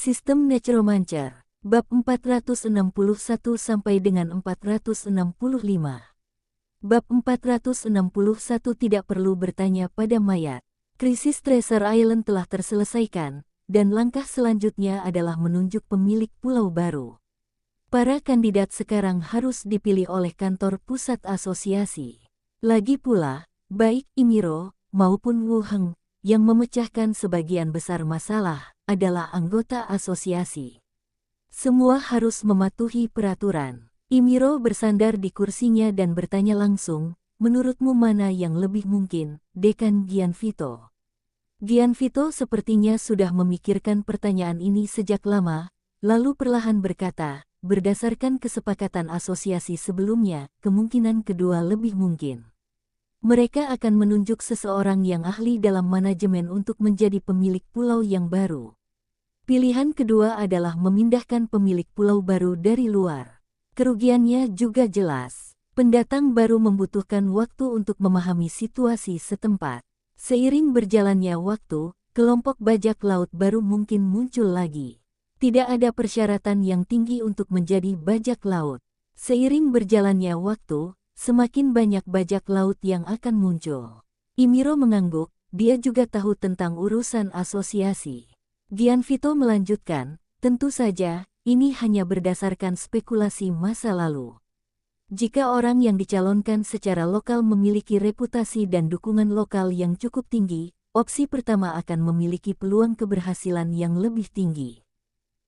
Sistem Necromancer, bab 461 sampai dengan 465. Bab 461 tidak perlu bertanya pada mayat. Krisis Treasure Island telah terselesaikan, dan langkah selanjutnya adalah menunjuk pemilik pulau baru. Para kandidat sekarang harus dipilih oleh kantor pusat asosiasi. Lagi pula, baik Imiro maupun Wu Heng yang memecahkan sebagian besar masalah adalah anggota asosiasi. Semua harus mematuhi peraturan. Imiro bersandar di kursinya dan bertanya langsung, menurutmu mana yang lebih mungkin, Dekan Gianvito? Gianvito sepertinya sudah memikirkan pertanyaan ini sejak lama, lalu perlahan berkata, berdasarkan kesepakatan asosiasi sebelumnya, kemungkinan kedua lebih mungkin. Mereka akan menunjuk seseorang yang ahli dalam manajemen untuk menjadi pemilik pulau yang baru. Pilihan kedua adalah memindahkan pemilik pulau baru dari luar. Kerugiannya juga jelas. Pendatang baru membutuhkan waktu untuk memahami situasi setempat. Seiring berjalannya waktu, kelompok bajak laut baru mungkin muncul lagi. Tidak ada persyaratan yang tinggi untuk menjadi bajak laut. Seiring berjalannya waktu, semakin banyak bajak laut yang akan muncul. Imiro mengangguk, dia juga tahu tentang urusan asosiasi. Gianvito melanjutkan, tentu saja, ini hanya berdasarkan spekulasi masa lalu. Jika orang yang dicalonkan secara lokal memiliki reputasi dan dukungan lokal yang cukup tinggi, opsi pertama akan memiliki peluang keberhasilan yang lebih tinggi.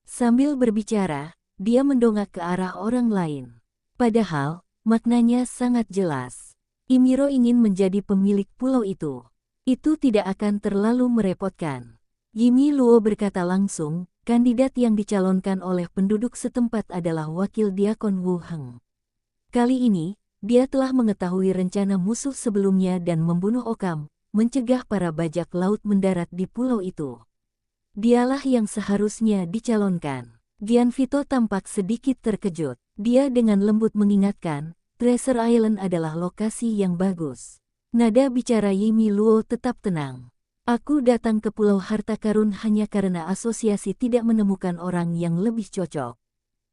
Sambil berbicara, dia mendongak ke arah orang lain. Padahal, maknanya sangat jelas. Imiro ingin menjadi pemilik pulau itu. Itu tidak akan terlalu merepotkan. Yimi Luo berkata langsung, kandidat yang dicalonkan oleh penduduk setempat adalah wakil diakon Wu Heng. Kali ini, dia telah mengetahui rencana musuh sebelumnya dan membunuh Okam, mencegah para bajak laut mendarat di pulau itu. Dialah yang seharusnya dicalonkan. Gianvito tampak sedikit terkejut. Dia dengan lembut mengingatkan, Treasure Island adalah lokasi yang bagus. Nada bicara Yimi Luo tetap tenang. Aku datang ke Pulau Harta Karun hanya karena asosiasi tidak menemukan orang yang lebih cocok.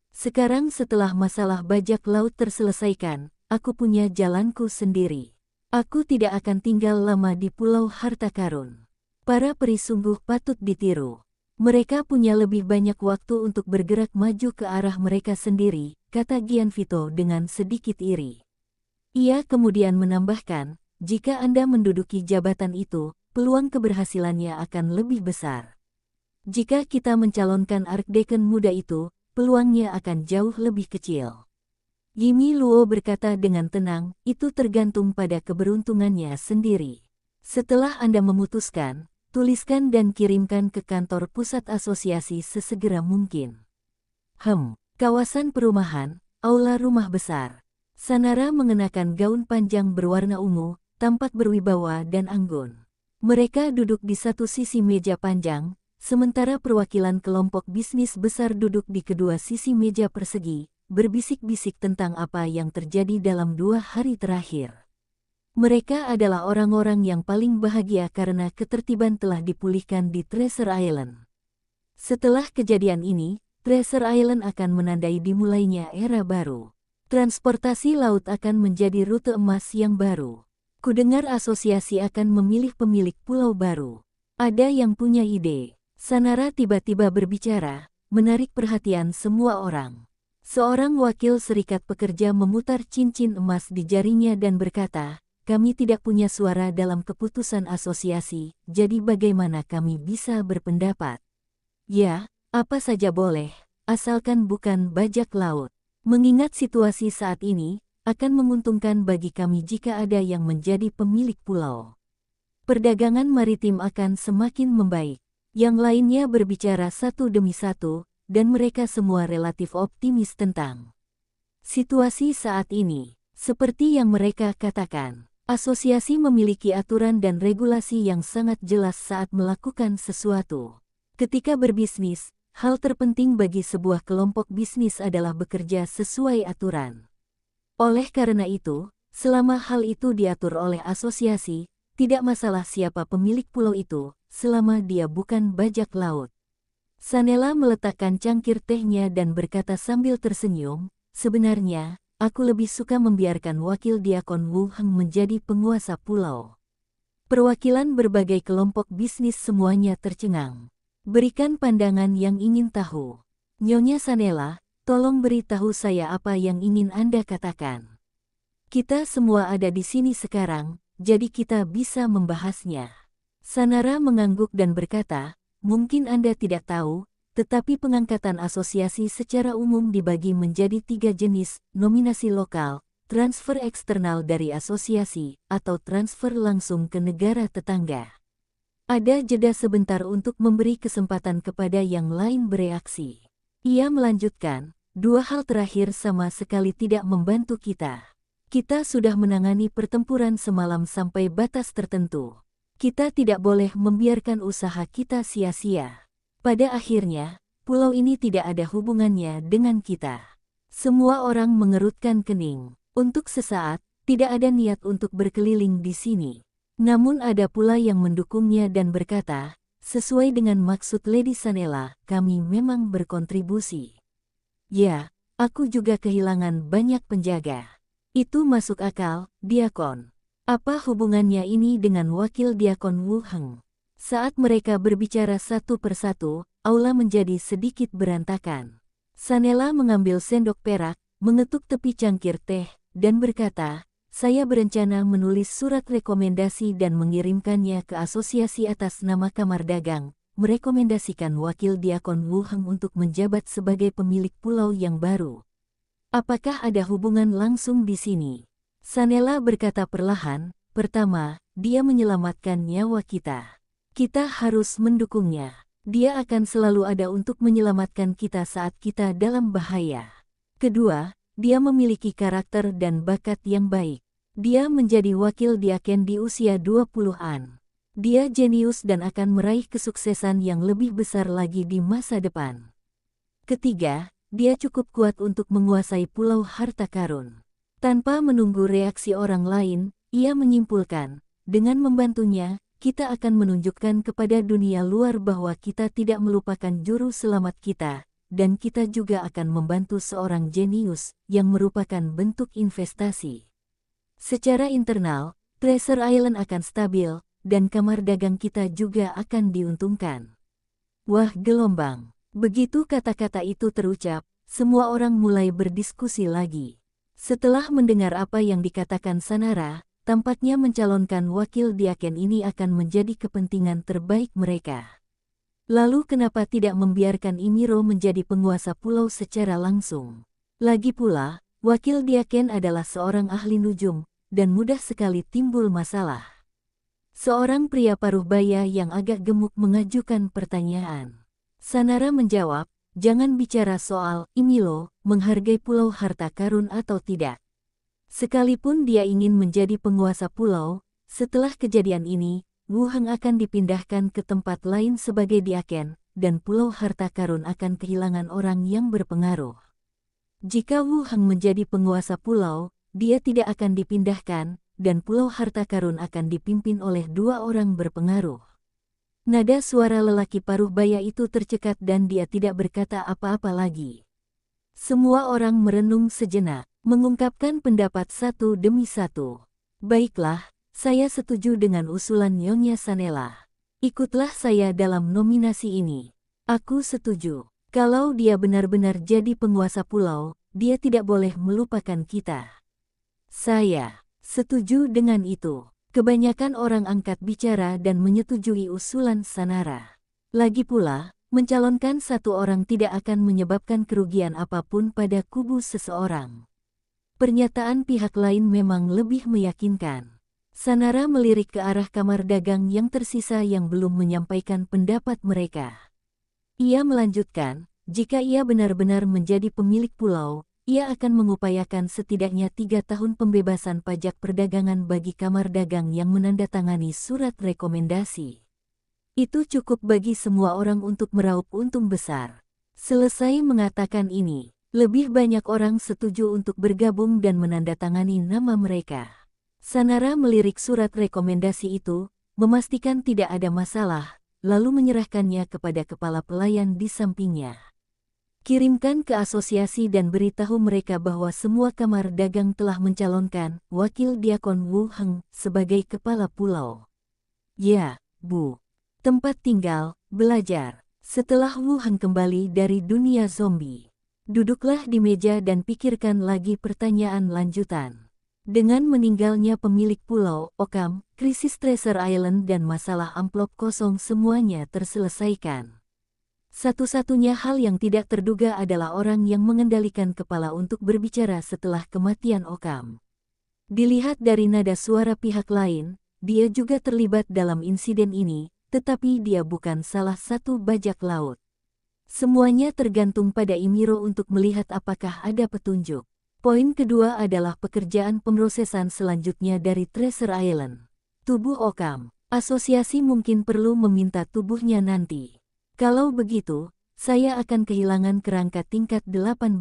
Sekarang setelah masalah bajak laut terselesaikan, aku punya jalanku sendiri. Aku tidak akan tinggal lama di Pulau Harta Karun. Para peri sungguh patut ditiru. Mereka punya lebih banyak waktu untuk bergerak maju ke arah mereka sendiri, kata Gianvito dengan sedikit iri. Ia kemudian menambahkan, jika Anda menduduki jabatan itu, peluang keberhasilannya akan lebih besar. Jika kita mencalonkan Archdeacon muda itu, peluangnya akan jauh lebih kecil. Yimi Luo berkata dengan tenang, itu tergantung pada keberuntungannya sendiri. Setelah Anda memutuskan, tuliskan dan kirimkan ke kantor pusat asosiasi sesegera mungkin. Kawasan perumahan, aula rumah besar. Sanara mengenakan gaun panjang berwarna ungu, tampak berwibawa dan anggun. Mereka duduk di satu sisi meja panjang, sementara perwakilan kelompok bisnis besar duduk di kedua sisi meja persegi, berbisik-bisik tentang apa yang terjadi dalam 2 hari terakhir. Mereka adalah orang-orang yang paling bahagia karena ketertiban telah dipulihkan di Treasure Island. Setelah kejadian ini, Treasure Island akan menandai dimulainya era baru. Transportasi laut akan menjadi rute emas yang baru. Kudengar asosiasi akan memilih pemilik pulau baru. Ada yang punya ide. Sanara tiba-tiba berbicara, menarik perhatian semua orang. Seorang wakil serikat pekerja memutar cincin emas di jarinya dan berkata, kami tidak punya suara dalam keputusan asosiasi, jadi bagaimana kami bisa berpendapat? Ya, apa saja boleh, asalkan bukan bajak laut. Mengingat situasi saat ini, akan menguntungkan bagi kami jika ada yang menjadi pemilik pulau. Perdagangan maritim akan semakin membaik. Yang lainnya berbicara satu demi satu, dan mereka semua relatif optimis tentang situasi saat ini. Seperti yang mereka katakan, asosiasi memiliki aturan dan regulasi yang sangat jelas saat melakukan sesuatu. Ketika berbisnis, hal terpenting bagi sebuah kelompok bisnis adalah bekerja sesuai aturan. Oleh karena itu, selama hal itu diatur oleh asosiasi, tidak masalah siapa pemilik pulau itu, selama dia bukan bajak laut. Sanela meletakkan cangkir tehnya dan berkata sambil tersenyum, sebenarnya, aku lebih suka membiarkan wakil diakon Wu Heng menjadi penguasa pulau. Perwakilan berbagai kelompok bisnis semuanya tercengang. Berikan pandangan yang ingin tahu. Nyonya Sanela, tolong beritahu saya apa yang ingin Anda katakan. Kita semua ada di sini sekarang, jadi kita bisa membahasnya. Sanara mengangguk dan berkata, mungkin Anda tidak tahu, tetapi pengangkatan asosiasi secara umum dibagi menjadi 3 jenis, nominasi lokal, transfer eksternal dari asosiasi, atau transfer langsung ke negara tetangga. Ada jeda sebentar untuk memberi kesempatan kepada yang lain bereaksi. Ia melanjutkan, 2 hal terakhir sama sekali tidak membantu kita. Kita sudah menangani pertempuran semalam sampai batas tertentu. Kita tidak boleh membiarkan usaha kita sia-sia. Pada akhirnya, pulau ini tidak ada hubungannya dengan kita. Semua orang mengerutkan kening. Untuk sesaat, tidak ada niat untuk berkeliling di sini. Namun ada pula yang mendukungnya dan berkata, sesuai dengan maksud Lady Sanela, kami memang berkontribusi. Ya, aku juga kehilangan banyak penjaga. Itu masuk akal, Diakon. Apa hubungannya ini dengan wakil Diakon Wu Heng? Saat mereka berbicara satu persatu, aula menjadi sedikit berantakan. Sanela mengambil sendok perak, mengetuk tepi cangkir teh, dan berkata, saya berencana menulis surat rekomendasi dan mengirimkannya ke asosiasi atas nama Kamar Dagang, merekomendasikan wakil Diakon Wu Heng untuk menjabat sebagai pemilik pulau yang baru. Apakah ada hubungan langsung di sini? Sanela berkata perlahan, pertama, dia menyelamatkan nyawa kita. Kita harus mendukungnya. Dia akan selalu ada untuk menyelamatkan kita saat kita dalam bahaya. Kedua, dia memiliki karakter dan bakat yang baik. Dia menjadi wakil diaken di usia 20-an. Dia jenius dan akan meraih kesuksesan yang lebih besar lagi di masa depan. Ketiga, dia cukup kuat untuk menguasai Pulau Harta Karun. Tanpa menunggu reaksi orang lain, ia menyimpulkan, dengan membantunya, kita akan menunjukkan kepada dunia luar bahwa kita tidak melupakan juru selamat kita, dan kita juga akan membantu seorang jenius yang merupakan bentuk investasi. Secara internal, Treasure Island akan stabil, dan kamar dagang kita juga akan diuntungkan. Wah, gelombang. Begitu kata-kata itu terucap, semua orang mulai berdiskusi lagi. Setelah mendengar apa yang dikatakan Sanara, tampaknya mencalonkan wakil diaken ini akan menjadi kepentingan terbaik mereka. Lalu kenapa tidak membiarkan Imiro menjadi penguasa pulau secara langsung? Lagi pula, wakil diaken adalah seorang ahli nujum, dan mudah sekali timbul masalah. Seorang pria paruh baya yang agak gemuk mengajukan pertanyaan. Sanara menjawab, jangan bicara soal Imiro menghargai Pulau Harta Karun atau tidak. Sekalipun dia ingin menjadi penguasa pulau, setelah kejadian ini, Wu Heng akan dipindahkan ke tempat lain sebagai diaken, dan Pulau Harta Karun akan kehilangan orang yang berpengaruh. Jika Wu Heng menjadi penguasa pulau, dia tidak akan dipindahkan, dan Pulau Harta Karun akan dipimpin oleh 2 orang berpengaruh. Nada suara lelaki paruh baya itu tercekat dan dia tidak berkata apa-apa lagi. Semua orang merenung sejenak, mengungkapkan pendapat satu demi satu. Baiklah, saya setuju dengan usulan Nyonya Sanela. Ikutlah saya dalam nominasi ini. Aku setuju. Kalau dia benar-benar jadi penguasa pulau, dia tidak boleh melupakan kita. Saya setuju dengan itu. Kebanyakan orang angkat bicara dan menyetujui usulan Sanara. Lagi pula, mencalonkan satu orang tidak akan menyebabkan kerugian apapun pada kubu seseorang. Pernyataan pihak lain memang lebih meyakinkan. Sanara melirik ke arah kamar dagang yang tersisa yang belum menyampaikan pendapat mereka. Ia melanjutkan, jika ia benar-benar menjadi pemilik pulau, ia akan mengupayakan setidaknya 3 tahun pembebasan pajak perdagangan bagi kamar dagang yang menandatangani surat rekomendasi. Itu cukup bagi semua orang untuk meraup untung besar. Selesai mengatakan ini, lebih banyak orang setuju untuk bergabung dan menandatangani nama mereka. Sanara melirik surat rekomendasi itu, memastikan tidak ada masalah, lalu menyerahkannya kepada kepala pelayan di sampingnya. Kirimkan ke asosiasi dan beritahu mereka bahwa semua kamar dagang telah mencalonkan Wakil Diakon Wu Heng sebagai kepala pulau. Ya, Bu. Tempat tinggal, belajar. Setelah Wu Heng kembali dari dunia zombie, duduklah di meja dan pikirkan lagi pertanyaan lanjutan. Dengan meninggalnya pemilik pulau, Occam, krisis Treasure Island dan masalah amplop kosong semuanya terselesaikan. Satu-satunya hal yang tidak terduga adalah orang yang mengendalikan kepala untuk berbicara setelah kematian Occam. Dilihat dari nada suara pihak lain, dia juga terlibat dalam insiden ini, tetapi dia bukan salah satu bajak laut. Semuanya tergantung pada Imiro untuk melihat apakah ada petunjuk. Poin kedua adalah pekerjaan pemrosesan selanjutnya dari Treasure Island. Tubuh Occam. Asosiasi mungkin perlu meminta tubuhnya nanti. Kalau begitu, saya akan kehilangan kerangka tingkat 18.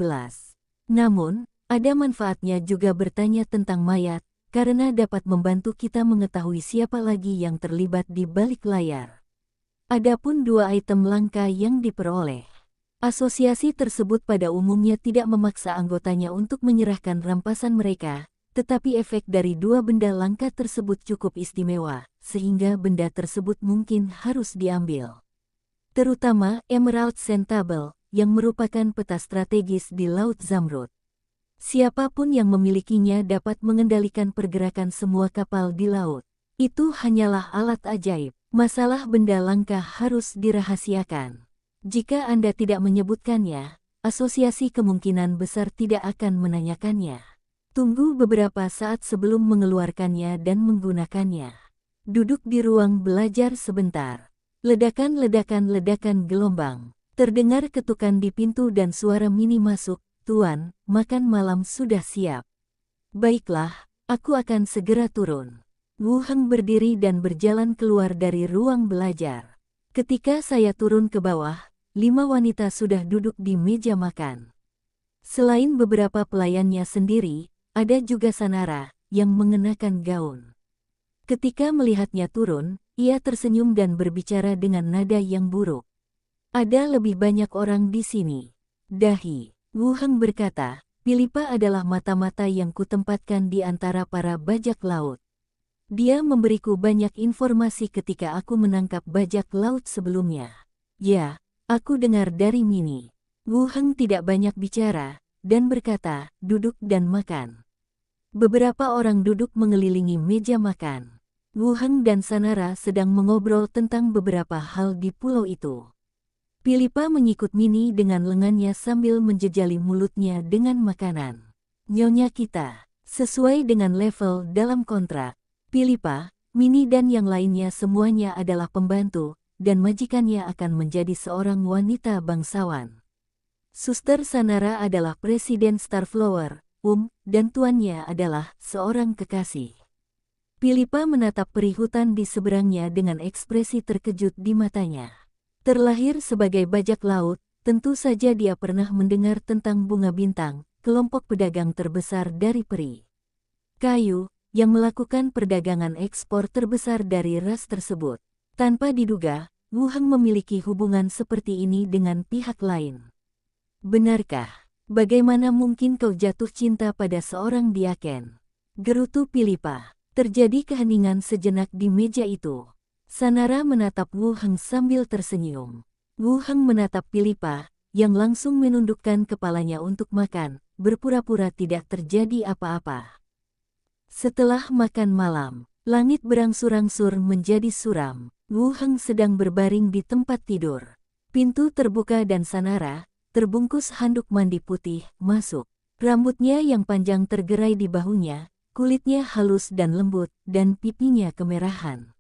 Namun, ada manfaatnya juga bertanya tentang mayat, karena dapat membantu kita mengetahui siapa lagi yang terlibat di balik layar. Adapun 2 item langka yang diperoleh. Asosiasi tersebut pada umumnya tidak memaksa anggotanya untuk menyerahkan rampasan mereka, tetapi efek dari 2 benda langka tersebut cukup istimewa, sehingga benda tersebut mungkin harus diambil. Terutama Emerald Centaur, yang merupakan peta strategis di Laut Zamrud. Siapapun yang memilikinya dapat mengendalikan pergerakan semua kapal di laut. Itu hanyalah alat ajaib. Masalah benda langka harus dirahasiakan. Jika Anda tidak menyebutkannya, asosiasi kemungkinan besar tidak akan menanyakannya. Tunggu beberapa saat sebelum mengeluarkannya dan menggunakannya. Duduk di ruang belajar sebentar. Ledakan gelombang. Terdengar ketukan di pintu dan suara Mini masuk. Tuan, makan malam sudah siap. Baiklah, aku akan segera turun. Wu Heng berdiri dan berjalan keluar dari ruang belajar. Ketika saya turun ke bawah, 5 wanita sudah duduk di meja makan. Selain beberapa pelayannya sendiri, ada juga Sanara, yang mengenakan gaun. Ketika melihatnya turun, ia tersenyum dan berbicara dengan nada yang buruk. Ada lebih banyak orang di sini. Dahi. Wu Heng berkata, Philippa adalah mata-mata yang kutempatkan di antara para bajak laut. Dia memberiku banyak informasi ketika aku menangkap bajak laut sebelumnya. Ya, aku dengar dari Mini. Wu Heng tidak banyak bicara, dan berkata, duduk dan makan. Beberapa orang duduk mengelilingi meja makan. Wu Heng dan Sanara sedang mengobrol tentang beberapa hal di pulau itu. Philippa mengikut Mini dengan lengannya sambil menjejali mulutnya dengan makanan. Nyonya kita, sesuai dengan level dalam kontrak. Philippa, Mini dan yang lainnya semuanya adalah pembantu, dan majikannya akan menjadi seorang wanita bangsawan. Suster Sanara adalah Presiden Starflower, dan tuannya adalah seorang kekasih. Philippa menatap perihutan di seberangnya dengan ekspresi terkejut di matanya. Terlahir sebagai bajak laut, tentu saja dia pernah mendengar tentang bunga bintang, kelompok pedagang terbesar dari peri kayu, yang melakukan perdagangan ekspor terbesar dari ras tersebut. Tanpa diduga, Wu Heng memiliki hubungan seperti ini dengan pihak lain. Benarkah? Bagaimana mungkin kau jatuh cinta pada seorang diaken? Gerutu Philippa. Terjadi keheningan sejenak di meja itu. Sanara menatap Wu Heng sambil tersenyum. Wu Heng menatap Philippa, yang langsung menundukkan kepalanya untuk makan, berpura-pura tidak terjadi apa-apa. Setelah makan malam, langit berangsur-angsur menjadi suram. Wu Heng sedang berbaring di tempat tidur. Pintu terbuka dan Sanara, terbungkus handuk mandi putih, masuk. Rambutnya yang panjang tergerai di bahunya, kulitnya halus dan lembut, dan pipinya kemerahan.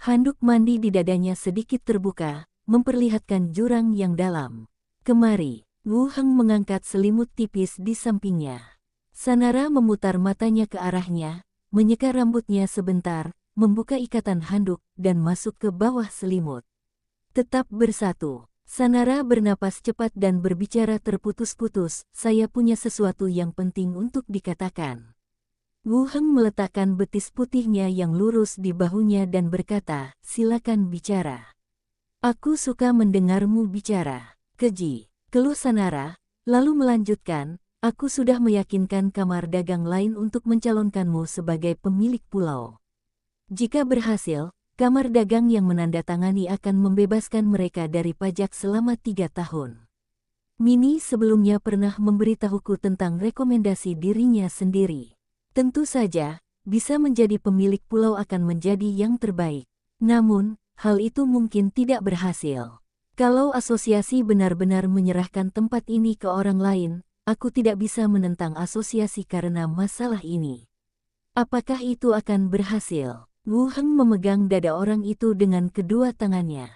Handuk mandi di dadanya sedikit terbuka, memperlihatkan jurang yang dalam. Kemari, Wu Heng mengangkat selimut tipis di sampingnya. Sanara memutar matanya ke arahnya, menyeka rambutnya sebentar, membuka ikatan handuk, dan masuk ke bawah selimut. Tetap bersatu. Sanara bernapas cepat dan berbicara terputus-putus, saya punya sesuatu yang penting untuk dikatakan. Wu Heng meletakkan betis putihnya yang lurus di bahunya dan berkata, silakan bicara. Aku suka mendengarmu bicara, keji, keluh Sanara, lalu melanjutkan, aku sudah meyakinkan kamar dagang lain untuk mencalonkanmu sebagai pemilik pulau. Jika berhasil, kamar dagang yang menandatangani akan membebaskan mereka dari pajak selama 3 tahun. Mini sebelumnya pernah memberitahuku tentang rekomendasi dirinya sendiri. Tentu saja, bisa menjadi pemilik pulau akan menjadi yang terbaik. Namun, hal itu mungkin tidak berhasil. Kalau asosiasi benar-benar menyerahkan tempat ini ke orang lain, aku tidak bisa menentang asosiasi karena masalah ini. Apakah itu akan berhasil? Wu Heng memegang dada orang itu dengan kedua tangannya.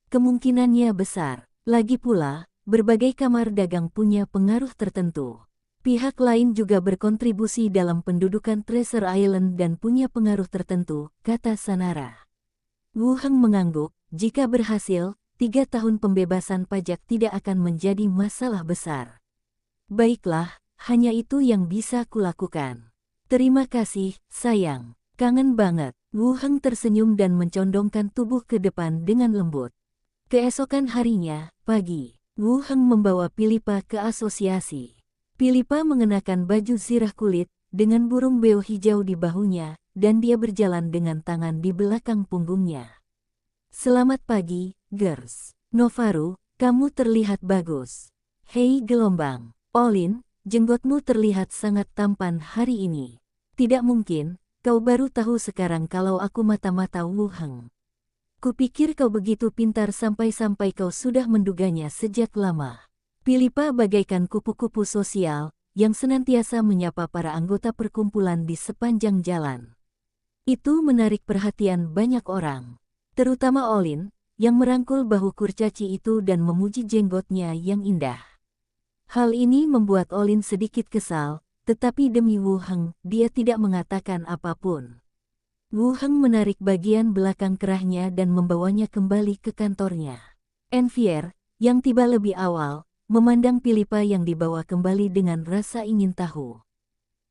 Kemungkinannya besar. Lagi pula, berbagai kamar dagang punya pengaruh tertentu. Pihak lain juga berkontribusi dalam pendudukan Treasure Island dan punya pengaruh tertentu, kata Sanara. Wu Heng mengangguk, jika berhasil, 3 tahun pembebasan pajak tidak akan menjadi masalah besar. Baiklah, hanya itu yang bisa kulakukan. Terima kasih, sayang. Kangen banget. Wu Heng tersenyum dan mencondongkan tubuh ke depan dengan lembut. Keesokan harinya, pagi, Wu Heng membawa Pilipa ke asosiasi. Pilipa mengenakan baju zirah kulit, dengan burung beo hijau di bahunya, dan dia berjalan dengan tangan di belakang punggungnya. Selamat pagi, girls. Novaru, kamu terlihat bagus. Hei gelombang. Olin, jenggotmu terlihat sangat tampan hari ini. Tidak mungkin, kau baru tahu sekarang kalau aku mata-mata Wu Heng. Kupikir kau begitu pintar sampai-sampai kau sudah menduganya sejak lama. Pilipa bagaikan kupu-kupu sosial, yang senantiasa menyapa para anggota perkumpulan di sepanjang jalan. Itu menarik perhatian banyak orang. Terutama Olin, yang merangkul bahu kurcaci itu dan memuji jenggotnya yang indah. Hal ini membuat Olin sedikit kesal, tetapi demi Wu Heng, dia tidak mengatakan apapun. Wu Heng menarik bagian belakang kerahnya dan membawanya kembali ke kantornya. Envier, yang tiba lebih awal, memandang Pilipa yang dibawa kembali dengan rasa ingin tahu.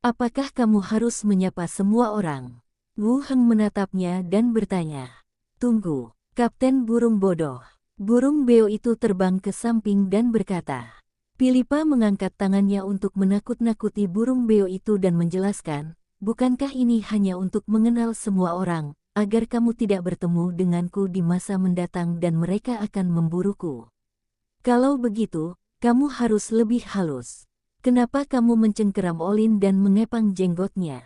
Apakah kamu harus menyapa semua orang? Wu Heng menatapnya dan bertanya. Tunggu, Kapten Burung Bodoh. Burung beo itu terbang ke samping dan berkata. Pilipa mengangkat tangannya untuk menakut-nakuti burung beo itu dan menjelaskan, bukankah ini hanya untuk mengenal semua orang, agar kamu tidak bertemu denganku di masa mendatang dan mereka akan memburuku? Kalau begitu, kamu harus lebih halus. Kenapa kamu mencengkeram Olin dan mengepang jenggotnya?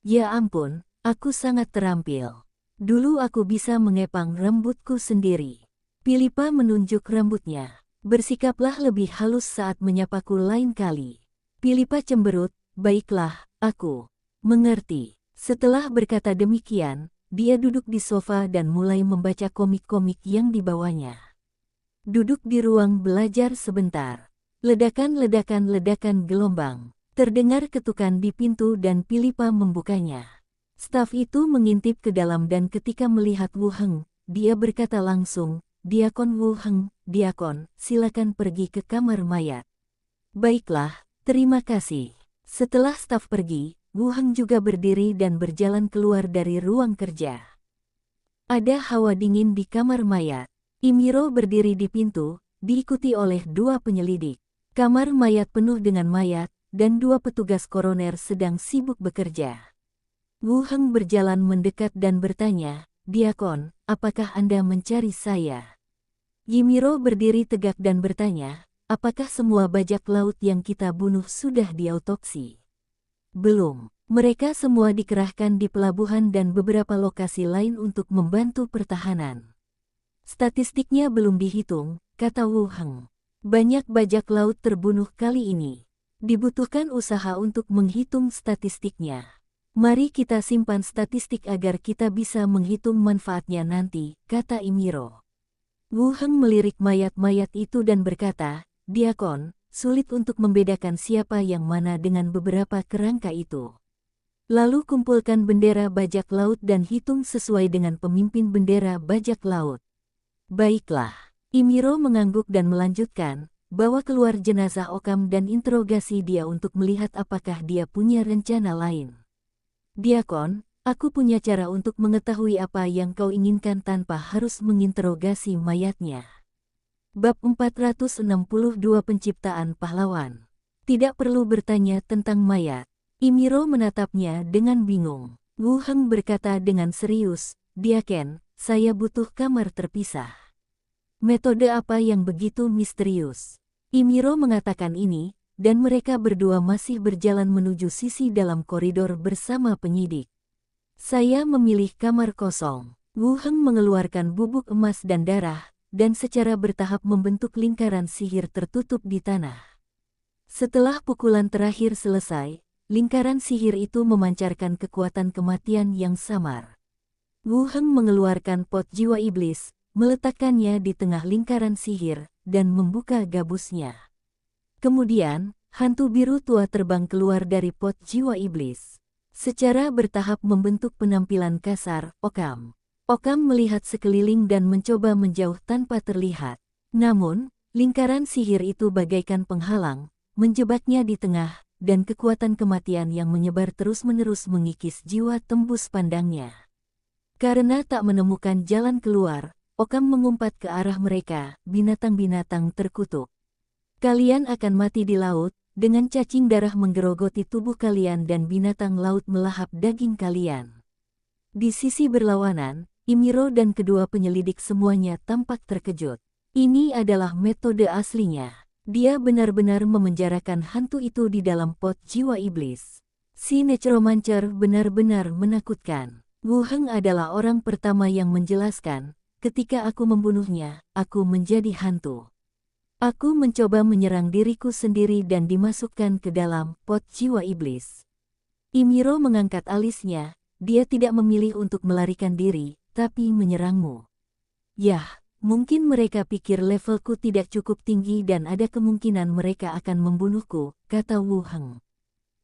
Ya ampun, aku sangat terampil. Dulu aku bisa mengepang rambutku sendiri. Pilipa menunjuk rambutnya. Bersikaplah lebih halus saat menyapaku lain kali. Pilipa cemberut, baiklah, aku mengerti. Setelah berkata demikian, dia duduk di sofa dan mulai membaca komik-komik yang dibawanya. Duduk di ruang belajar sebentar. Ledakan gelombang. Terdengar ketukan di pintu dan Pilipa membukanya. Staf itu mengintip ke dalam dan ketika melihat Wu Heng, dia berkata langsung, Diakon Wu Heng, Diakon, silakan pergi ke kamar mayat. Baiklah, terima kasih. Setelah staf pergi, Wu Heng juga berdiri dan berjalan keluar dari ruang kerja. Ada hawa dingin di kamar mayat. Imiro berdiri di pintu, diikuti oleh 2 penyelidik. Kamar mayat penuh dengan mayat, dan 2 petugas koroner sedang sibuk bekerja. Wu Heng berjalan mendekat dan bertanya, Diakon, apakah Anda mencari saya? Yimiro berdiri tegak dan bertanya, apakah semua bajak laut yang kita bunuh sudah diautopsi? Belum. Mereka semua dikerahkan di pelabuhan dan beberapa lokasi lain untuk membantu pertahanan. Statistiknya belum dihitung, kata Wu Heng. Banyak bajak laut terbunuh kali ini. Dibutuhkan usaha untuk menghitung statistiknya. Mari kita simpan statistik agar kita bisa menghitung manfaatnya nanti, kata Imiro. Wu Heng melirik mayat-mayat itu dan berkata, Diakon, sulit untuk membedakan siapa yang mana dengan beberapa kerangka itu. Lalu kumpulkan bendera bajak laut dan hitung sesuai dengan pemimpin bendera bajak laut. Baiklah. Imiro mengangguk dan melanjutkan, bawa keluar jenazah Okam dan interogasi dia untuk melihat apakah dia punya rencana lain. Diakon, Aku punya cara untuk mengetahui apa yang kau inginkan tanpa harus menginterogasi mayatnya. Bab 462 Penciptaan Pahlawan. Tidak perlu bertanya tentang mayat. Imiro menatapnya dengan bingung. Wu Heng berkata dengan serius, "Diaken, saya butuh kamar terpisah." Metode apa yang begitu misterius? Imiro mengatakan ini, dan mereka berdua masih berjalan menuju sisi dalam koridor bersama penyidik. Saya memilih kamar kosong. Wu Heng mengeluarkan bubuk emas dan darah, dan secara bertahap membentuk lingkaran sihir tertutup di tanah. Setelah pukulan terakhir selesai, lingkaran sihir itu memancarkan kekuatan kematian yang samar. Wu Heng mengeluarkan pot jiwa iblis, meletakkannya di tengah lingkaran sihir, dan membuka gabusnya. Kemudian, hantu biru tua terbang keluar dari pot jiwa iblis. Secara bertahap membentuk penampilan kasar, Okam. Okam melihat sekeliling dan mencoba menjauh tanpa terlihat. Namun, lingkaran sihir itu bagaikan penghalang, menjebaknya di tengah, dan kekuatan kematian yang menyebar terus-menerus mengikis jiwa tembus pandangnya. Karena tak menemukan jalan keluar, Okam mengumpat ke arah mereka, binatang-binatang terkutuk. Kalian akan mati di laut, dengan cacing darah menggerogoti tubuh kalian dan binatang laut melahap daging kalian. Di sisi berlawanan, Imiro dan kedua penyelidik semuanya tampak terkejut. Ini adalah metode aslinya. Dia benar-benar memenjarakan hantu itu di dalam pot jiwa iblis. Si Necromancer benar-benar menakutkan. Wu Heng adalah orang pertama yang menjelaskan, ketika aku membunuhnya, aku menjadi hantu. Aku mencoba menyerang diriku sendiri dan dimasukkan ke dalam pot jiwa iblis. Imiro mengangkat alisnya, dia tidak memilih untuk melarikan diri, tapi menyerangmu. Yah, mungkin mereka pikir levelku tidak cukup tinggi dan ada kemungkinan mereka akan membunuhku, kata Wu Heng.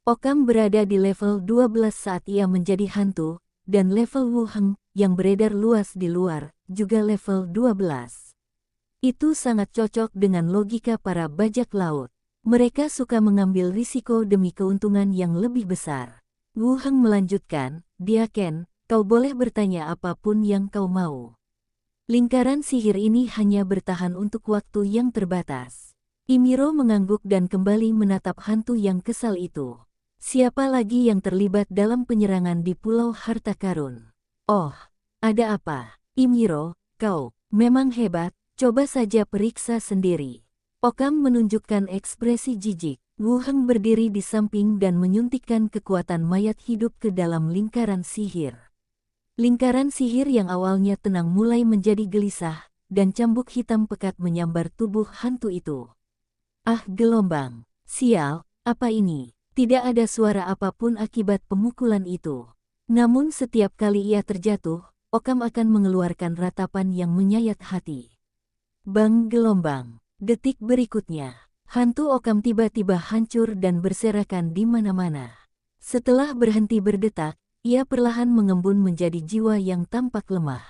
Okam berada di level 12 saat ia menjadi hantu, dan level Wu Heng, yang beredar luas di luar, juga level 12. Itu sangat cocok dengan logika para bajak laut. Mereka suka mengambil risiko demi keuntungan yang lebih besar. Wu Heng melanjutkan, Diaken, kau boleh bertanya apapun yang kau mau. Lingkaran sihir ini hanya bertahan untuk waktu yang terbatas. Imiro mengangguk dan kembali menatap hantu yang kesal itu. Siapa lagi yang terlibat dalam penyerangan di Pulau Harta Karun? Oh, ada apa? Imiro, kau memang hebat. Coba saja periksa sendiri. Okam menunjukkan ekspresi jijik. Wu Heng berdiri di samping dan menyuntikkan kekuatan mayat hidup ke dalam lingkaran sihir. Lingkaran sihir yang awalnya tenang mulai menjadi gelisah, dan cambuk hitam pekat menyambar tubuh hantu itu. Ah, gelombang. Sial, apa ini? Tidak ada suara apapun akibat pemukulan itu. Namun setiap kali ia terjatuh, Okam akan mengeluarkan ratapan yang menyayat hati. Bang gelombang. Detik berikutnya, hantu Okam tiba-tiba hancur dan berserakan di mana-mana. Setelah berhenti berdetak, ia perlahan mengembun menjadi jiwa yang tampak lemah.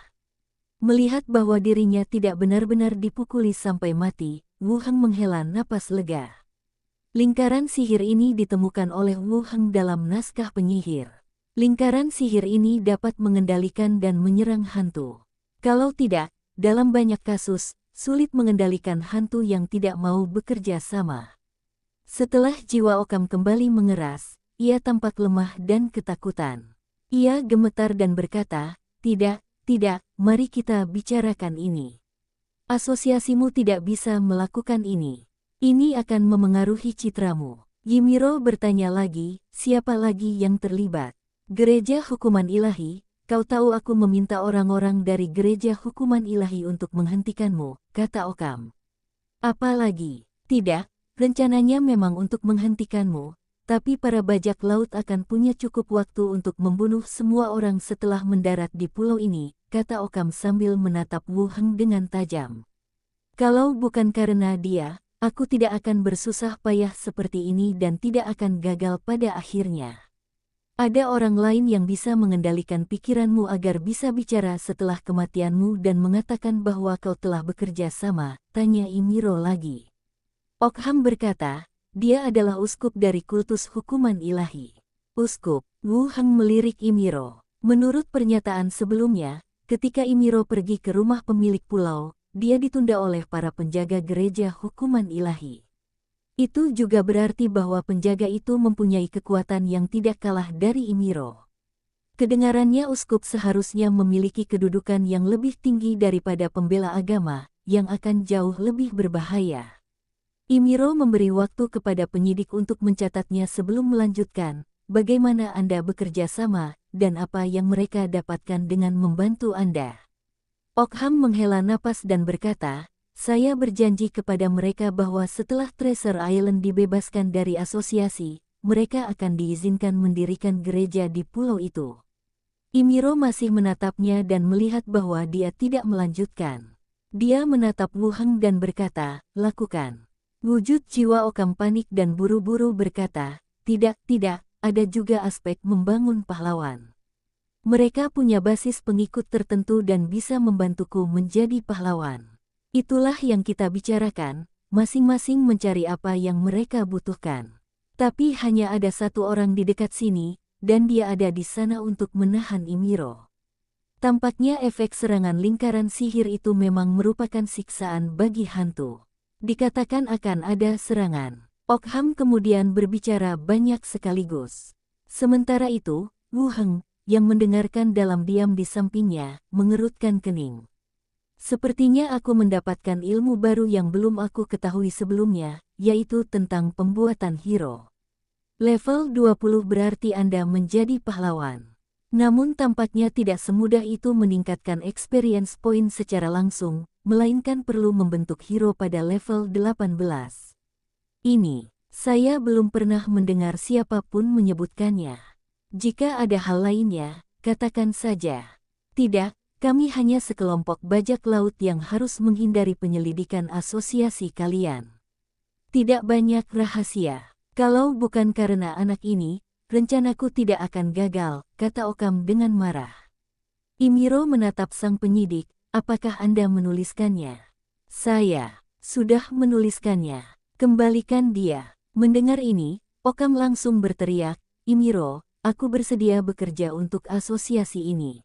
Melihat bahwa dirinya tidak benar-benar dipukuli sampai mati, Wu Heng menghela napas lega. Lingkaran sihir ini ditemukan oleh Wu Heng dalam naskah penyihir. Lingkaran sihir ini dapat mengendalikan dan menyerang hantu. Kalau tidak, dalam banyak kasus, sulit mengendalikan hantu yang tidak mau bekerja sama. Setelah jiwa Okam kembali mengeras, ia tampak lemah dan ketakutan. Ia gemetar dan berkata, tidak, mari kita bicarakan ini. Asosiasimu tidak bisa melakukan ini. Ini akan memengaruhi citramu. Yimiro bertanya lagi, siapa lagi yang terlibat? Gereja Hukuman Ilahi. Kau tahu aku meminta orang-orang dari Gereja Hukuman Ilahi untuk menghentikanmu, kata Okam. Apalagi, tidak, rencananya memang untuk menghentikanmu, tapi para bajak laut akan punya cukup waktu untuk membunuh semua orang setelah mendarat di pulau ini, kata Okam sambil menatap Wu Heng dengan tajam. Kalau bukan karena dia, aku tidak akan bersusah payah seperti ini dan tidak akan gagal pada akhirnya. Ada orang lain yang bisa mengendalikan pikiranmu agar bisa bicara setelah kematianmu dan mengatakan bahwa kau telah bekerja sama, tanya Imiro lagi. Okham berkata, dia adalah uskup dari kultus hukuman ilahi. Uskup, Wu Heng melirik Imiro. Menurut pernyataan sebelumnya, ketika Imiro pergi ke rumah pemilik pulau, dia ditunda oleh para penjaga gereja hukuman ilahi. Itu juga berarti bahwa penjaga itu mempunyai kekuatan yang tidak kalah dari Imiro. Kedengarannya uskup seharusnya memiliki kedudukan yang lebih tinggi daripada pembela agama, yang akan jauh lebih berbahaya. Imiro memberi waktu kepada penyidik untuk mencatatnya sebelum melanjutkan, bagaimana Anda bekerja sama, dan apa yang mereka dapatkan dengan membantu Anda. Okham menghela napas dan berkata, saya berjanji kepada mereka bahwa setelah Treasure Island dibebaskan dari asosiasi, mereka akan diizinkan mendirikan gereja di pulau itu. Imiro masih menatapnya dan melihat bahwa dia tidak melanjutkan. Dia menatap Wu Heng dan berkata, lakukan. Wujud jiwa Okham panik dan buru-buru berkata, tidak, ada juga aspek membangun pahlawan. Mereka punya basis pengikut tertentu dan bisa membantuku menjadi pahlawan. Itulah yang kita bicarakan, masing-masing mencari apa yang mereka butuhkan. Tapi hanya ada satu orang di dekat sini, dan dia ada di sana untuk menahan Imiro. Tampaknya efek serangan lingkaran sihir itu memang merupakan siksaan bagi hantu. Dikatakan akan ada serangan. Okham kemudian berbicara banyak sekaligus. Sementara itu, Wu Heng, yang mendengarkan dalam diam di sampingnya, mengerutkan kening. Sepertinya aku mendapatkan ilmu baru yang belum aku ketahui sebelumnya, yaitu tentang pembuatan hero. Level 20 berarti Anda menjadi pahlawan. Namun tampaknya tidak semudah itu meningkatkan experience point secara langsung, melainkan perlu membentuk hero pada level 18. Ini, saya belum pernah mendengar siapapun menyebutkannya. Jika ada hal lainnya, katakan saja. Tidak, kami hanya sekelompok bajak laut yang harus menghindari penyelidikan asosiasi kalian. Tidak banyak rahasia. Kalau bukan karena anak ini, rencanaku tidak akan gagal, kata Okham dengan marah. Imiro menatap sang penyidik, apakah Anda menuliskannya? Saya sudah menuliskannya. Kembalikan dia. Mendengar ini, Okham langsung berteriak, Imiro, aku bersedia bekerja untuk asosiasi ini.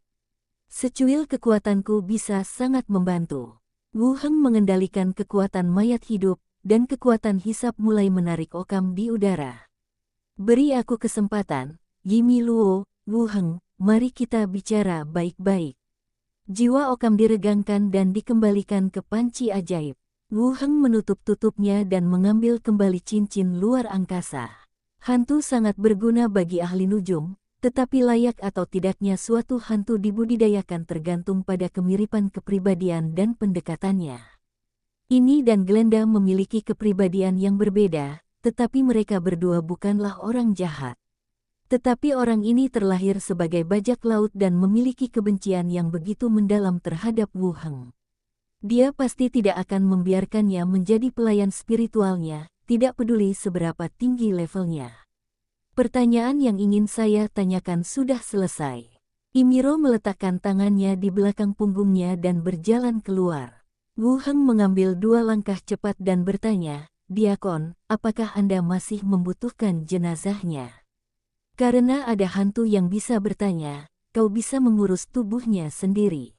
Secuil kekuatanku bisa sangat membantu. Wu Heng mengendalikan kekuatan mayat hidup, dan kekuatan hisap mulai menarik Okham di udara. Beri aku kesempatan, Yimi Luo, Wu Heng, mari kita bicara baik-baik. Jiwa Okham diregangkan dan dikembalikan ke panci ajaib. Wu Heng menutup-tutupnya dan mengambil kembali cincin luar angkasa. Hantu sangat berguna bagi ahli nujum, tetapi layak atau tidaknya suatu hantu dibudidayakan tergantung pada kemiripan kepribadian dan pendekatannya. Ini dan Glenda memiliki kepribadian yang berbeda, tetapi mereka berdua bukanlah orang jahat. Tetapi orang ini terlahir sebagai bajak laut dan memiliki kebencian yang begitu mendalam terhadap Wu Heng. Dia pasti tidak akan membiarkannya menjadi pelayan spiritualnya, tidak peduli seberapa tinggi levelnya. Pertanyaan yang ingin saya tanyakan sudah selesai. Imiro meletakkan tangannya di belakang punggungnya dan berjalan keluar. Wu Heng mengambil 2 langkah cepat dan bertanya, Diakon, apakah Anda masih membutuhkan jenazahnya? Karena ada hantu yang bisa bertanya, kau bisa mengurus tubuhnya sendiri.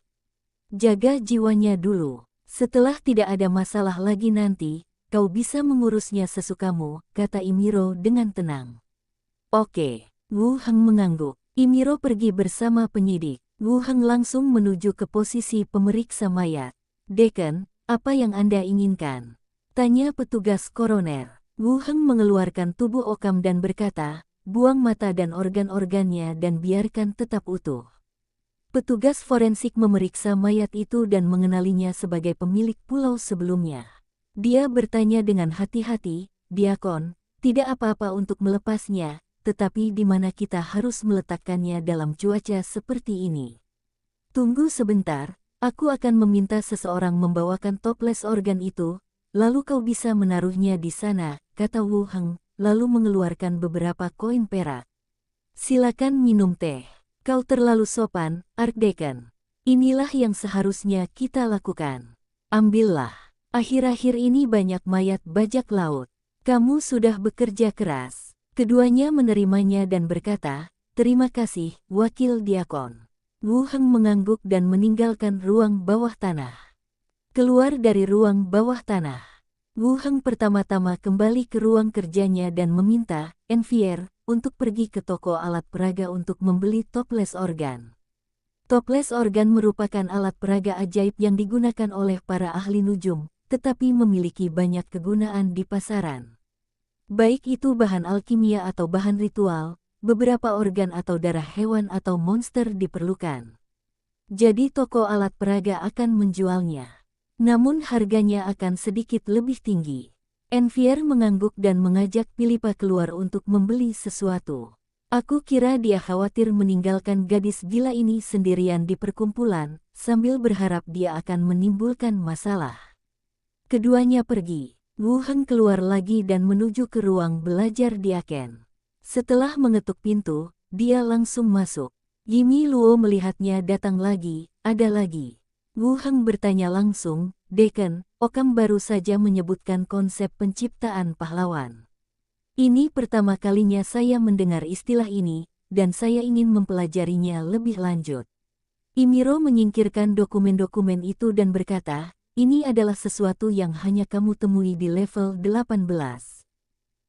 Jaga jiwanya dulu. Setelah tidak ada masalah lagi nanti, kau bisa mengurusnya sesukamu, kata Imiro dengan tenang. Oke, Wu Heng mengangguk. Imiro pergi bersama penyidik. Wu Heng langsung menuju ke posisi pemeriksa mayat. Dekan, apa yang Anda inginkan? Tanya petugas koroner. Wu Heng mengeluarkan tubuh Okham dan berkata, buang mata dan organ-organnya dan biarkan tetap utuh. Petugas forensik memeriksa mayat itu dan mengenalinya sebagai pemilik pulau sebelumnya. Dia bertanya dengan hati-hati, Diakon, tidak apa-apa untuk melepasnya, tetapi di mana kita harus meletakkannya dalam cuaca seperti ini? Tunggu sebentar, aku akan meminta seseorang membawakan toples organ itu, lalu kau bisa menaruhnya di sana, kata Wu Heng, lalu mengeluarkan beberapa koin perak. Silakan minum teh. Kau terlalu sopan, Archdeacon. Inilah yang seharusnya kita lakukan. Ambillah. Akhir-akhir ini banyak mayat bajak laut. Kamu sudah bekerja keras. Keduanya menerimanya dan berkata, Terima kasih, Wakil Diakon. Wu Heng mengangguk dan meninggalkan ruang bawah tanah. Keluar dari ruang bawah tanah, Wu Heng pertama-tama kembali ke ruang kerjanya dan meminta Envier untuk pergi ke toko alat peraga untuk membeli toples organ. Toples organ merupakan alat peraga ajaib yang digunakan oleh para ahli nujum, tetapi memiliki banyak kegunaan di pasaran. Baik itu bahan alkimia atau bahan ritual, beberapa organ atau darah hewan atau monster diperlukan. Jadi toko alat peraga akan menjualnya. Namun harganya akan sedikit lebih tinggi. Envier mengangguk dan mengajak Philippa keluar untuk membeli sesuatu. Aku kira dia khawatir meninggalkan gadis gila ini sendirian di perkumpulan, sambil berharap dia akan menimbulkan masalah. Keduanya pergi. Wu Heng keluar lagi dan menuju ke ruang belajar Diaken. Setelah mengetuk pintu, dia langsung masuk. Yimi Luo melihatnya datang lagi, ada lagi. Wu Heng bertanya langsung, Deken, Okam baru saja menyebutkan konsep penciptaan pahlawan. Ini pertama kalinya saya mendengar istilah ini, dan saya ingin mempelajarinya lebih lanjut. Imiro menyingkirkan dokumen-dokumen itu dan berkata, ini adalah sesuatu yang hanya kamu temui di level 18.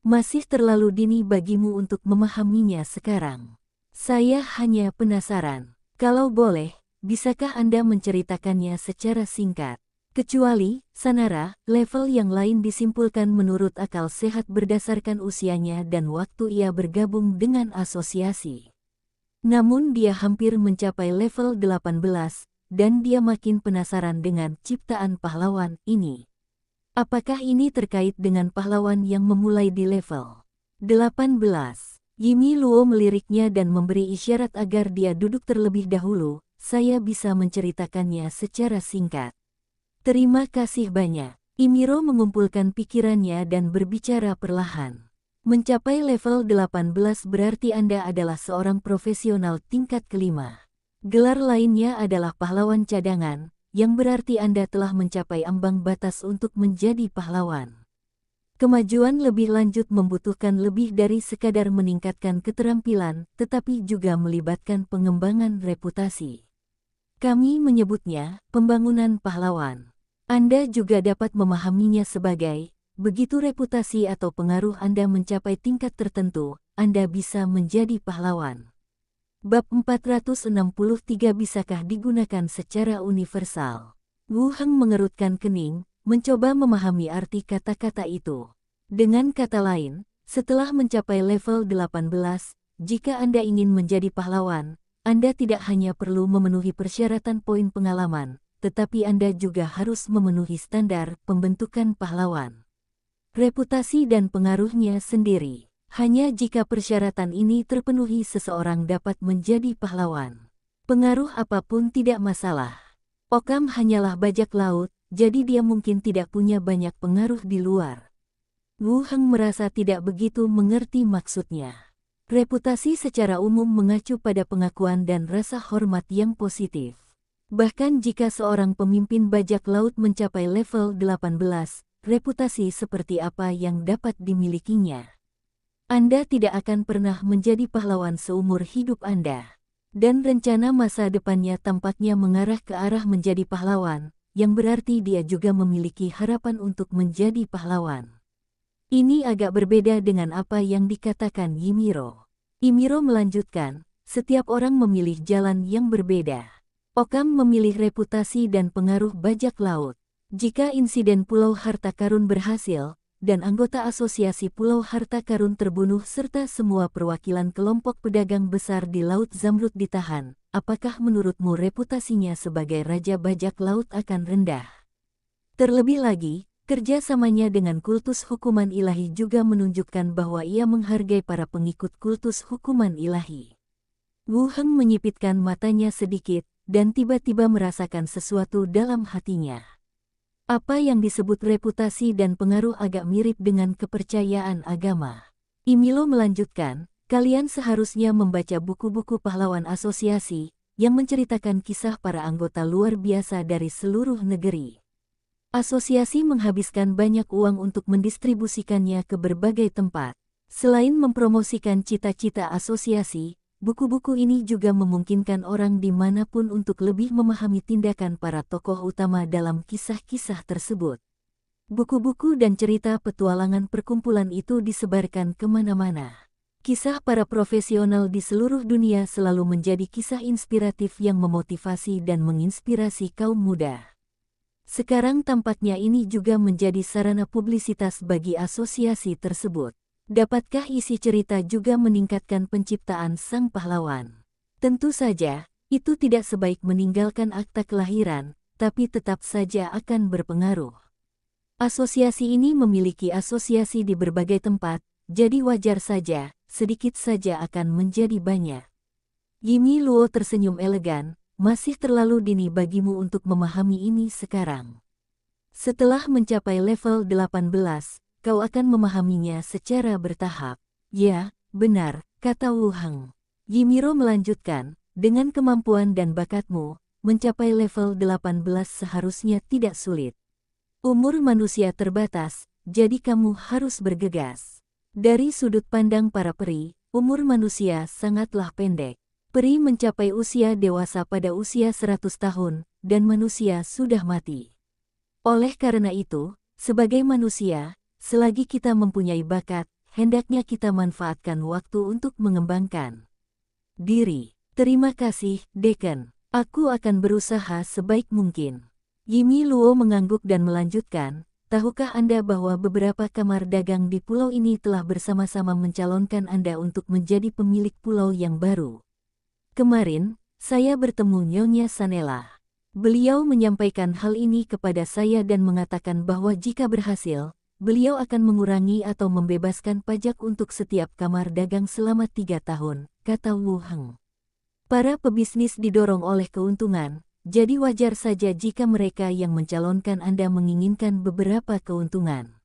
Masih terlalu dini bagimu untuk memahaminya sekarang. Saya hanya penasaran. Kalau boleh, bisakah Anda menceritakannya secara singkat? Kecuali, Sanara, level yang lain disimpulkan menurut akal sehat berdasarkan usianya dan waktu ia bergabung dengan asosiasi. Namun dia hampir mencapai level 18, dan dia makin penasaran dengan ciptaan pahlawan ini. Apakah ini terkait dengan pahlawan yang memulai di level 18? Yimi Luo meliriknya dan memberi isyarat agar dia duduk terlebih dahulu. Saya bisa menceritakannya secara singkat. Terima kasih banyak. Imiro mengumpulkan pikirannya dan berbicara perlahan. Mencapai level 18 berarti Anda adalah seorang profesional tingkat kelima. Gelar lainnya adalah pahlawan cadangan, yang berarti Anda telah mencapai ambang batas untuk menjadi pahlawan. Kemajuan lebih lanjut membutuhkan lebih dari sekadar meningkatkan keterampilan, tetapi juga melibatkan pengembangan reputasi. Kami menyebutnya pembangunan pahlawan. Anda juga dapat memahaminya sebagai, begitu reputasi atau pengaruh Anda mencapai tingkat tertentu, Anda bisa menjadi pahlawan. Bab 463 bisakah digunakan secara universal? Wu Heng mengerutkan kening, mencoba memahami arti kata-kata itu. Dengan kata lain, setelah mencapai level 18, jika Anda ingin menjadi pahlawan, Anda tidak hanya perlu memenuhi persyaratan poin pengalaman, tetapi Anda juga harus memenuhi standar pembentukan pahlawan. Reputasi dan pengaruhnya sendiri. Hanya jika persyaratan ini terpenuhi seseorang dapat menjadi pahlawan. Pengaruh apapun tidak masalah. Okam hanyalah bajak laut, jadi dia mungkin tidak punya banyak pengaruh di luar. Wu Heng merasa tidak begitu mengerti maksudnya. Reputasi secara umum mengacu pada pengakuan dan rasa hormat yang positif. Bahkan jika seorang pemimpin bajak laut mencapai level 18, reputasi seperti apa yang dapat dimilikinya? Anda tidak akan pernah menjadi pahlawan seumur hidup Anda. Dan rencana masa depannya tampaknya mengarah ke arah menjadi pahlawan, yang berarti dia juga memiliki harapan untuk menjadi pahlawan. Ini agak berbeda dengan apa yang dikatakan Yimiro. Imiro melanjutkan, setiap orang memilih jalan yang berbeda. Okam memilih reputasi dan pengaruh bajak laut. Jika insiden Pulau Harta Karun berhasil, dan anggota asosiasi Pulau Harta Karun terbunuh serta semua perwakilan kelompok pedagang besar di Laut Zamrud ditahan, apakah menurutmu reputasinya sebagai Raja Bajak Laut akan rendah? Terlebih lagi, kerjasamanya dengan kultus hukuman ilahi juga menunjukkan bahwa ia menghargai para pengikut kultus hukuman ilahi. Wu Heng menyipitkan matanya sedikit, dan tiba-tiba merasakan sesuatu dalam hatinya. Apa yang disebut reputasi dan pengaruh agak mirip dengan kepercayaan agama. Imilo melanjutkan, kalian seharusnya membaca buku-buku pahlawan asosiasi, yang menceritakan kisah para anggota luar biasa dari seluruh negeri. Asosiasi menghabiskan banyak uang untuk mendistribusikannya ke berbagai tempat. Selain mempromosikan cita-cita asosiasi, buku-buku ini juga memungkinkan orang dimanapun untuk lebih memahami tindakan para tokoh utama dalam kisah-kisah tersebut. Buku-buku dan cerita petualangan perkumpulan itu disebarkan kemana-mana. Kisah para profesional di seluruh dunia selalu menjadi kisah inspiratif yang memotivasi dan menginspirasi kaum muda. Sekarang tampaknya ini juga menjadi sarana publisitas bagi asosiasi tersebut. Dapatkah isi cerita juga meningkatkan penciptaan sang pahlawan? Tentu saja, itu tidak sebaik meninggalkan akta kelahiran, tapi tetap saja akan berpengaruh. Asosiasi ini memiliki asosiasi di berbagai tempat, jadi wajar saja, sedikit saja akan menjadi banyak. Yimi Luo tersenyum elegan, masih terlalu dini bagimu untuk memahami ini sekarang. Setelah mencapai level 18, kau akan memahaminya secara bertahap. Ya, benar, kata Wu Heng. Yimiro melanjutkan, dengan kemampuan dan bakatmu, mencapai level 18 seharusnya tidak sulit. Umur manusia terbatas, jadi kamu harus bergegas. Dari sudut pandang para peri, umur manusia sangatlah pendek. Peri mencapai usia dewasa pada usia 100 tahun, dan manusia sudah mati. Oleh karena itu, sebagai manusia, selagi kita mempunyai bakat, hendaknya kita manfaatkan waktu untuk mengembangkan diri. Terima kasih, Dekan. Aku akan berusaha sebaik mungkin. Yimi Luo mengangguk dan melanjutkan, tahukah Anda bahwa beberapa kamar dagang di pulau ini telah bersama-sama mencalonkan Anda untuk menjadi pemilik pulau yang baru? Kemarin, saya bertemu Nyonya Sanela. Beliau menyampaikan hal ini kepada saya dan mengatakan bahwa jika berhasil, beliau akan mengurangi atau membebaskan pajak untuk setiap kamar dagang selama 3 tahun, kata Wu Heng. Para pebisnis didorong oleh keuntungan, jadi wajar saja jika mereka yang mencalonkan Anda menginginkan beberapa keuntungan.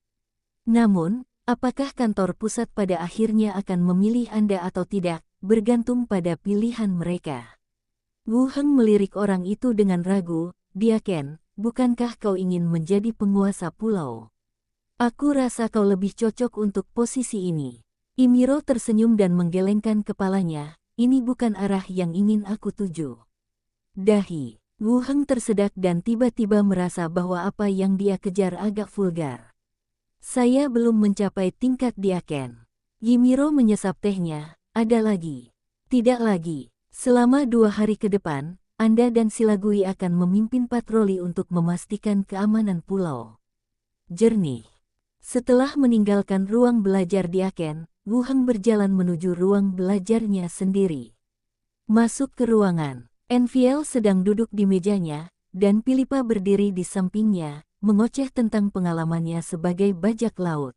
Namun, apakah kantor pusat pada akhirnya akan memilih Anda atau tidak, bergantung pada pilihan mereka. Wu Heng melirik orang itu dengan ragu, Diaken, bukankah kau ingin menjadi penguasa pulau? Aku rasa kau lebih cocok untuk posisi ini. Imiro tersenyum dan menggelengkan kepalanya, ini bukan arah yang ingin aku tuju. Dahi. Wu Heng tersedak dan tiba-tiba merasa bahwa apa yang dia kejar agak vulgar. Saya belum mencapai tingkat Diaken. Yimiro menyesap tehnya, ada lagi. Tidak lagi. Selama 2 hari ke depan, Anda dan Silagui akan memimpin patroli untuk memastikan keamanan pulau. Jernih. Setelah meninggalkan ruang belajar Diaken, Wu Heng berjalan menuju ruang belajarnya sendiri. Masuk ke ruangan. Enfiel sedang duduk di mejanya, dan Philippa berdiri di sampingnya, mengoceh tentang pengalamannya sebagai bajak laut.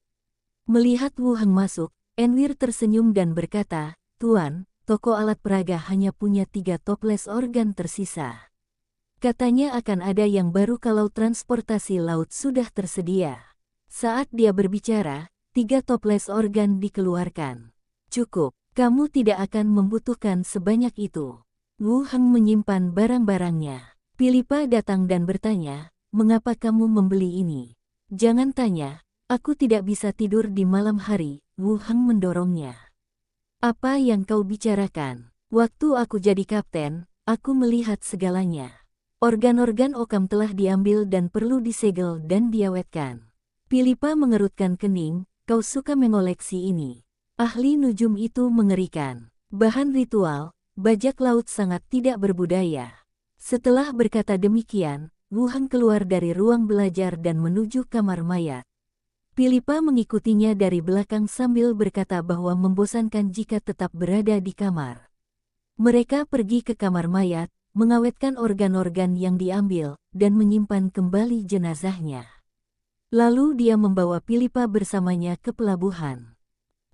Melihat Wu Heng masuk, Enwir tersenyum dan berkata, Tuan, toko alat peraga hanya punya 3 toples organ tersisa. Katanya akan ada yang baru kalau transportasi laut sudah tersedia. Saat dia berbicara, 3 toples organ dikeluarkan. Cukup, kamu tidak akan membutuhkan sebanyak itu. Wu Heng menyimpan barang-barangnya. Philippa datang dan bertanya, mengapa kamu membeli ini? Jangan tanya, aku tidak bisa tidur di malam hari, Wu Heng mendorongnya. Apa yang kau bicarakan? Waktu aku jadi kapten, aku melihat segalanya. Organ-organ Okam telah diambil dan perlu disegel dan diawetkan. Philippa mengerutkan kening, kau suka mengoleksi ini. Ahli nujum itu mengerikan. Bahan ritual, bajak laut sangat tidak berbudaya. Setelah berkata demikian, Wu Heng keluar dari ruang belajar dan menuju kamar mayat. Philippa mengikutinya dari belakang sambil berkata bahwa membosankan jika tetap berada di kamar. Mereka pergi ke kamar mayat, mengawetkan organ-organ yang diambil, dan menyimpan kembali jenazahnya. Lalu dia membawa Philippa bersamanya ke pelabuhan.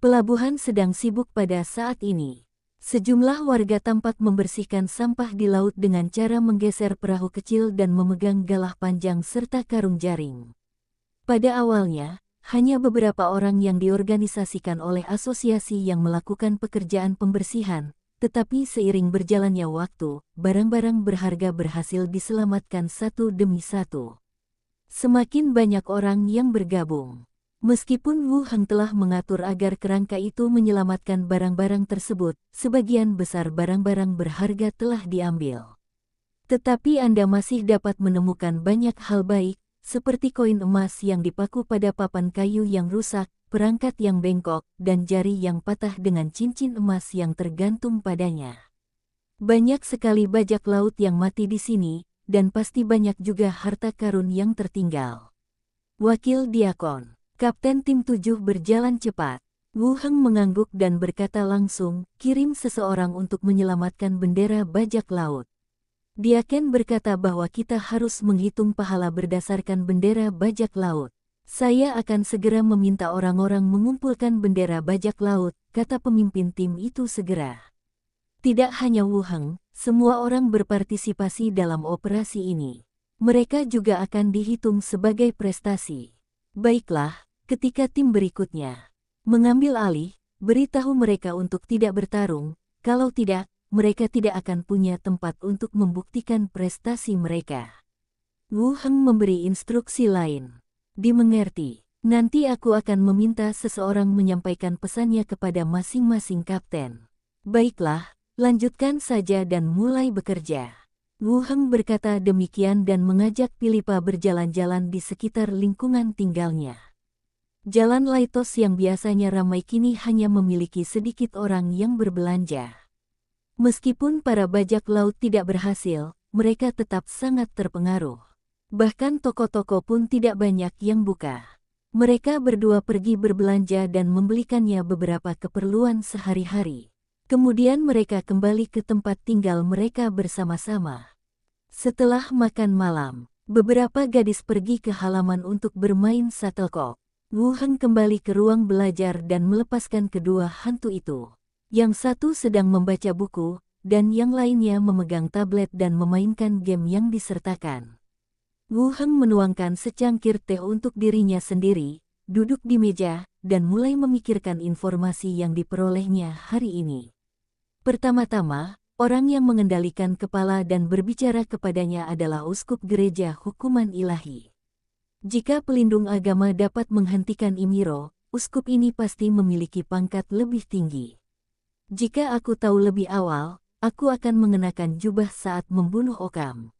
Pelabuhan sedang sibuk pada saat ini. Sejumlah warga tampak membersihkan sampah di laut dengan cara menggeser perahu kecil dan memegang galah panjang serta karung jaring. Pada awalnya, hanya beberapa orang yang diorganisasikan oleh asosiasi yang melakukan pekerjaan pembersihan, tetapi seiring berjalannya waktu, barang-barang berharga berhasil diselamatkan satu demi satu. Semakin banyak orang yang bergabung. Meskipun Wu Heng telah mengatur agar kerangka itu menyelamatkan barang-barang tersebut, sebagian besar barang-barang berharga telah diambil. Tetapi Anda masih dapat menemukan banyak hal baik, seperti koin emas yang dipaku pada papan kayu yang rusak, perangkat yang bengkok, dan jari yang patah dengan cincin emas yang tergantung padanya. Banyak sekali bajak laut yang mati di sini, dan pasti banyak juga harta karun yang tertinggal. Wakil Diakon, Kapten Tim 7 berjalan cepat. Wu Heng mengangguk dan berkata langsung, kirim seseorang untuk menyelamatkan bendera bajak laut. Diaken berkata bahwa kita harus menghitung pahala berdasarkan bendera bajak laut. Saya akan segera meminta orang-orang mengumpulkan bendera bajak laut, kata pemimpin tim itu segera. Tidak hanya Wu Heng, semua orang berpartisipasi dalam operasi ini. Mereka juga akan dihitung sebagai prestasi. Baiklah, ketika tim berikutnya mengambil alih, beritahu mereka untuk tidak bertarung, kalau tidak, mereka tidak akan punya tempat untuk membuktikan prestasi mereka. Wu Heng memberi instruksi lain. Dimengerti, nanti aku akan meminta seseorang menyampaikan pesannya kepada masing-masing kapten. Baiklah, lanjutkan saja dan mulai bekerja. Wu Heng berkata demikian dan mengajak Philippa berjalan-jalan di sekitar lingkungan tinggalnya. Jalan Laitos yang biasanya ramai kini hanya memiliki sedikit orang yang berbelanja. Meskipun para bajak laut tidak berhasil, mereka tetap sangat terpengaruh. Bahkan toko-toko pun tidak banyak yang buka. Mereka berdua pergi berbelanja dan membelikannya beberapa keperluan sehari-hari. Kemudian mereka kembali ke tempat tinggal mereka bersama-sama. Setelah makan malam, beberapa gadis pergi ke halaman untuk bermain shuttlecock. Wu Heng kembali ke ruang belajar dan melepaskan kedua hantu itu. Yang satu sedang membaca buku, dan yang lainnya memegang tablet dan memainkan game yang disertakan. Wu Heng menuangkan secangkir teh untuk dirinya sendiri, duduk di meja, dan mulai memikirkan informasi yang diperolehnya hari ini. Pertama-tama, orang yang mengendalikan kepala dan berbicara kepadanya adalah uskup gereja hukuman ilahi. Jika pelindung agama dapat menghentikan Imiro, uskup ini pasti memiliki pangkat lebih tinggi. Jika aku tahu lebih awal, aku akan mengenakan jubah saat membunuh Okam.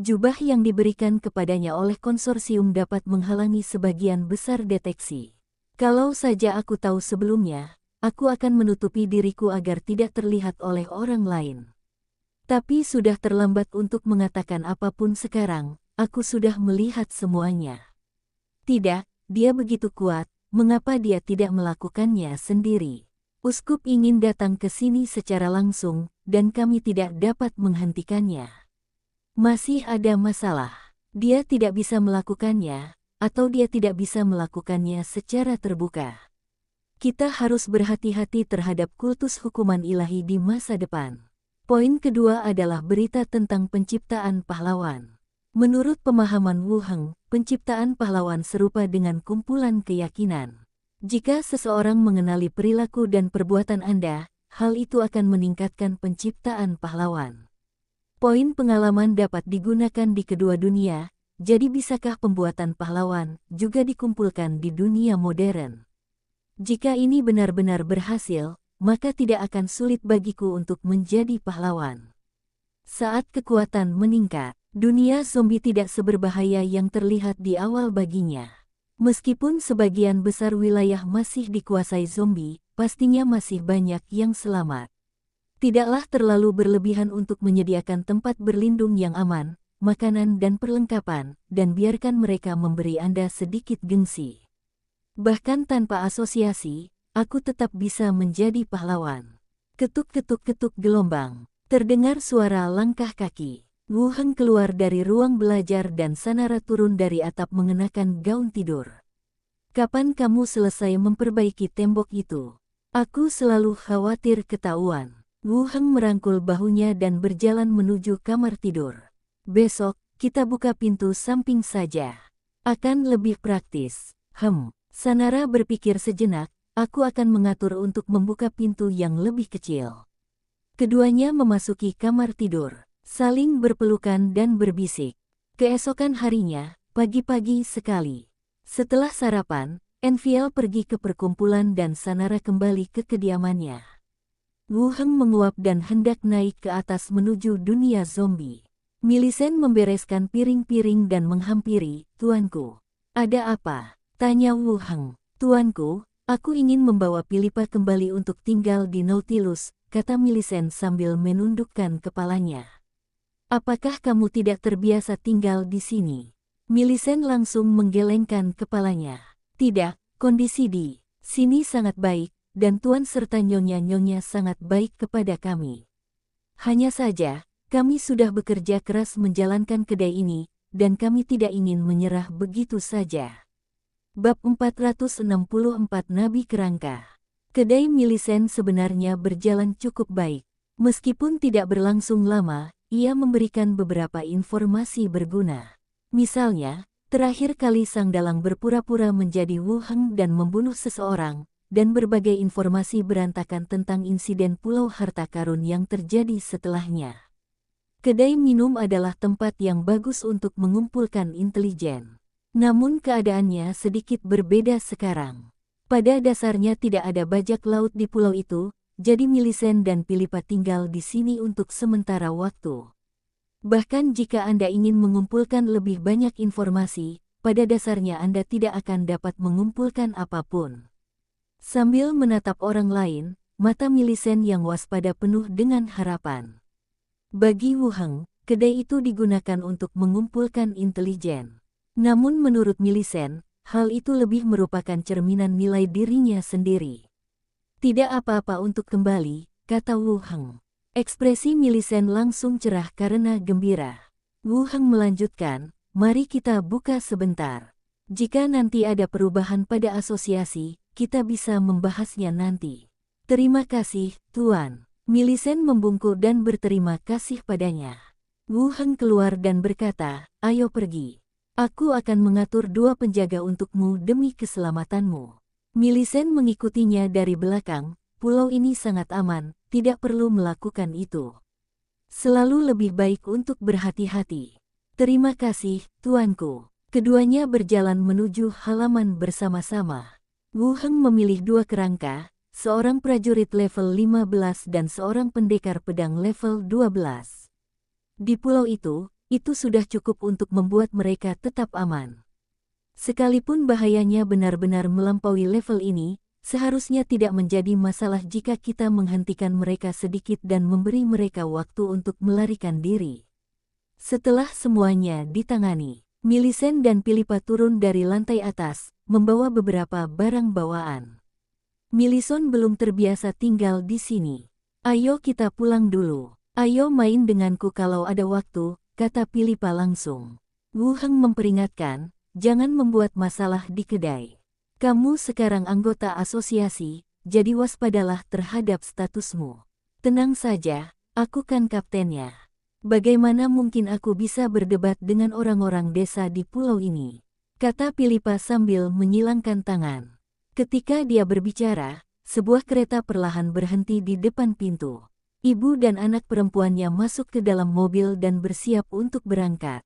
Jubah yang diberikan kepadanya oleh konsorsium dapat menghalangi sebagian besar deteksi. Kalau saja aku tahu sebelumnya, aku akan menutupi diriku agar tidak terlihat oleh orang lain. Tapi sudah terlambat untuk mengatakan apapun sekarang, aku sudah melihat semuanya. Tidak, dia begitu kuat, mengapa dia tidak melakukannya sendiri? Uskup ingin datang ke sini secara langsung, dan kami tidak dapat menghentikannya. Masih ada masalah. Dia tidak bisa melakukannya, atau dia tidak bisa melakukannya secara terbuka. Kita harus berhati-hati terhadap kultus hukuman ilahi di masa depan. Poin kedua adalah berita tentang penciptaan pahlawan. Menurut pemahaman Wu Heng, penciptaan pahlawan serupa dengan kumpulan keyakinan. Jika seseorang mengenali perilaku dan perbuatan Anda, hal itu akan meningkatkan penciptaan pahlawan. Poin pengalaman dapat digunakan di kedua dunia, jadi bisakah pembuatan pahlawan juga dikumpulkan di dunia modern? Jika ini benar-benar berhasil, maka tidak akan sulit bagiku untuk menjadi pahlawan. Saat kekuatan meningkat, dunia zombie tidak seberbahaya yang terlihat di awal baginya. Meskipun sebagian besar wilayah masih dikuasai zombie, pastinya masih banyak yang selamat. Tidaklah terlalu berlebihan untuk menyediakan tempat berlindung yang aman, makanan dan perlengkapan, dan biarkan mereka memberi Anda sedikit gengsi. Bahkan tanpa asosiasi, aku tetap bisa menjadi pahlawan. Ketuk-ketuk-ketuk gelombang. Terdengar suara langkah kaki. Wu Heng keluar dari ruang belajar dan Sanara turun dari atap mengenakan gaun tidur. Kapan kamu selesai memperbaiki tembok itu? Aku selalu khawatir ketahuan. Wu Heng merangkul bahunya dan berjalan menuju kamar tidur. Besok, kita buka pintu samping saja. Akan lebih praktis. Sanara berpikir sejenak, aku akan mengatur untuk membuka pintu yang lebih kecil. Keduanya memasuki kamar tidur, saling berpelukan dan berbisik. Keesokan harinya, pagi-pagi sekali. Setelah sarapan, Enfiel pergi ke perkumpulan dan Sanara kembali ke kediamannya. Wu Heng menguap dan hendak naik ke atas menuju dunia zombie. Millicent membereskan piring-piring dan menghampiri, "Tuanku, ada apa?" tanya Wu Heng. "Tuanku, aku ingin membawa Philippa kembali untuk tinggal di Nautilus," kata Millicent sambil menundukkan kepalanya. "Apakah kamu tidak terbiasa tinggal di sini?" Millicent langsung menggelengkan kepalanya. "Tidak, kondisi di sini sangat baik, dan Tuan serta Nyonya-Nyonya sangat baik kepada kami. Hanya saja, kami sudah bekerja keras menjalankan kedai ini, dan kami tidak ingin menyerah begitu saja." Bab 464 Nabi Kerangka. Kedai Millicent sebenarnya berjalan cukup baik. Meskipun tidak berlangsung lama, ia memberikan beberapa informasi berguna. Misalnya, terakhir kali sang dalang berpura-pura menjadi Wu Heng dan membunuh seseorang, dan berbagai informasi berantakan tentang insiden Pulau Harta Karun yang terjadi setelahnya. Kedai minum adalah tempat yang bagus untuk mengumpulkan intelijen. Namun keadaannya sedikit berbeda sekarang. Pada dasarnya tidak ada bajak laut di pulau itu, jadi Millicent dan Philippa tinggal di sini untuk sementara waktu. Bahkan jika Anda ingin mengumpulkan lebih banyak informasi, pada dasarnya Anda tidak akan dapat mengumpulkan apapun. Sambil menatap orang lain, mata Millicent yang waspada penuh dengan harapan. Bagi Wu Heng, kedai itu digunakan untuk mengumpulkan intelijen. Namun menurut Millicent, hal itu lebih merupakan cerminan nilai dirinya sendiri. "Tidak apa-apa untuk kembali," kata Wu Heng. Ekspresi Millicent langsung cerah karena gembira. Wu Heng melanjutkan, "Mari kita buka sebentar. Jika nanti ada perubahan pada asosiasi, kita bisa membahasnya nanti." "Terima kasih, Tuan." Millicent membungkuk dan berterima kasih padanya. Wu Heng keluar dan berkata, "Ayo pergi. Aku akan mengatur 2 penjaga untukmu demi keselamatanmu." Millicent mengikutinya dari belakang. "Pulau ini sangat aman, tidak perlu melakukan itu. Selalu lebih baik untuk berhati-hati." "Terima kasih, Tuanku." Keduanya berjalan menuju halaman bersama-sama. Wu Heng memilih 2 kerangka, seorang prajurit level 15 dan seorang pendekar pedang level 12. Di pulau itu sudah cukup untuk membuat mereka tetap aman. Sekalipun bahayanya benar-benar melampaui level ini, seharusnya tidak menjadi masalah jika kita menghentikan mereka sedikit dan memberi mereka waktu untuk melarikan diri. Setelah semuanya ditangani, Millicent dan Philippa turun dari lantai atas, membawa beberapa barang bawaan. Millicent belum terbiasa tinggal di sini. "Ayo kita pulang dulu. Ayo main denganku kalau ada waktu," kata Philippa langsung. Wu Heng memperingatkan, "Jangan membuat masalah di kedai. Kamu sekarang anggota asosiasi, jadi waspadalah terhadap statusmu." "Tenang saja, aku kan kaptennya. Bagaimana mungkin aku bisa berdebat dengan orang-orang desa di pulau ini?" kata Philippa sambil menyilangkan tangan. Ketika dia berbicara, sebuah kereta perlahan berhenti di depan pintu. Ibu dan anak perempuannya masuk ke dalam mobil dan bersiap untuk berangkat.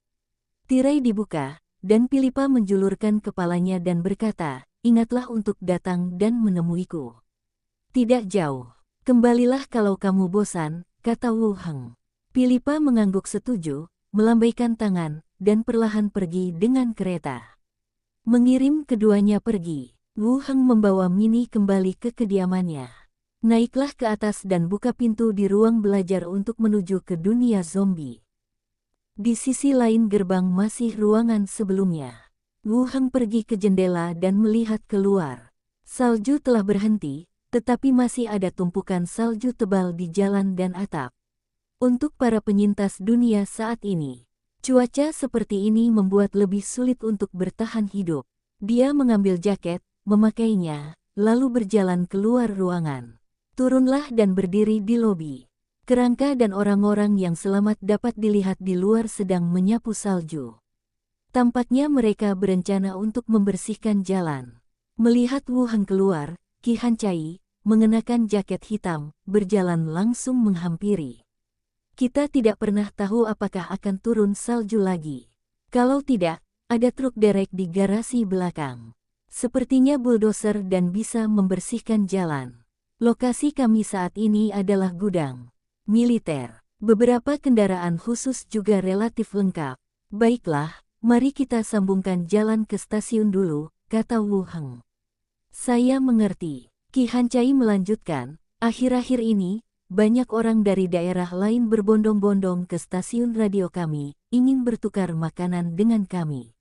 Tirai dibuka, dan Philippa menjulurkan kepalanya dan berkata, "Ingatlah untuk datang dan menemuiku. Tidak jauh. Kembalilah kalau kamu bosan," kata Wu Heng. Philippa mengangguk setuju, melambaikan tangan, dan perlahan pergi dengan kereta. Mengirim keduanya pergi, Wu Heng membawa Minnie kembali ke kediamannya. "Naiklah ke atas dan buka pintu di ruang belajar untuk menuju ke dunia zombie." Di sisi lain gerbang masih ruangan sebelumnya. Wu Heng pergi ke jendela dan melihat keluar. Salju telah berhenti, tetapi masih ada tumpukan salju tebal di jalan dan atap. Untuk para penyintas dunia saat ini, cuaca seperti ini membuat lebih sulit untuk bertahan hidup. Dia mengambil jaket, memakainya, lalu berjalan keluar ruangan. Turunlah dan berdiri di lobi. Kerangka dan orang-orang yang selamat dapat dilihat di luar sedang menyapu salju. Tampaknya mereka berencana untuk membersihkan jalan. Melihat Wu Heng keluar, Qi Hancai, mengenakan jaket hitam, berjalan langsung menghampiri. "Kita tidak pernah tahu apakah akan turun salju lagi. Kalau tidak, ada truk derek di garasi belakang." Sepertinya buldoser dan bisa membersihkan jalan. Lokasi kami saat ini adalah gudang militer. Beberapa kendaraan khusus juga relatif lengkap. Baiklah, mari kita sambungkan jalan ke stasiun dulu, kata Wu Heng. Saya mengerti. Qi Hancai melanjutkan, akhir-akhir ini, banyak orang dari daerah lain berbondong-bondong ke stasiun radio kami, ingin bertukar makanan dengan kami.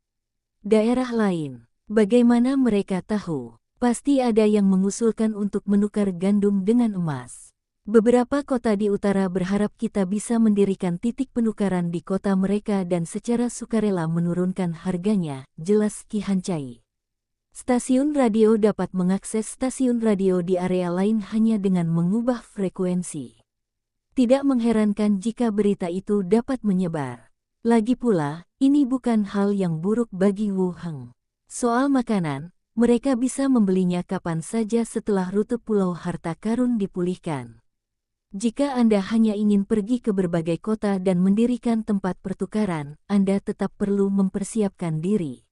Daerah lain, bagaimana mereka tahu? Pasti ada yang mengusulkan untuk menukar gandum dengan emas. Beberapa kota di utara berharap kita bisa mendirikan titik penukaran di kota mereka dan secara sukarela menurunkan harganya, jelas Qi Hancai. Stasiun radio dapat mengakses stasiun radio di area lain hanya dengan mengubah frekuensi. Tidak mengherankan jika berita itu dapat menyebar. Lagi pula, ini bukan hal yang buruk bagi Wu Heng. Soal makanan, mereka bisa membelinya kapan saja setelah rute Pulau Harta Karun dipulihkan. Jika Anda hanya ingin pergi ke berbagai kota dan mendirikan tempat pertukaran, Anda tetap perlu mempersiapkan diri.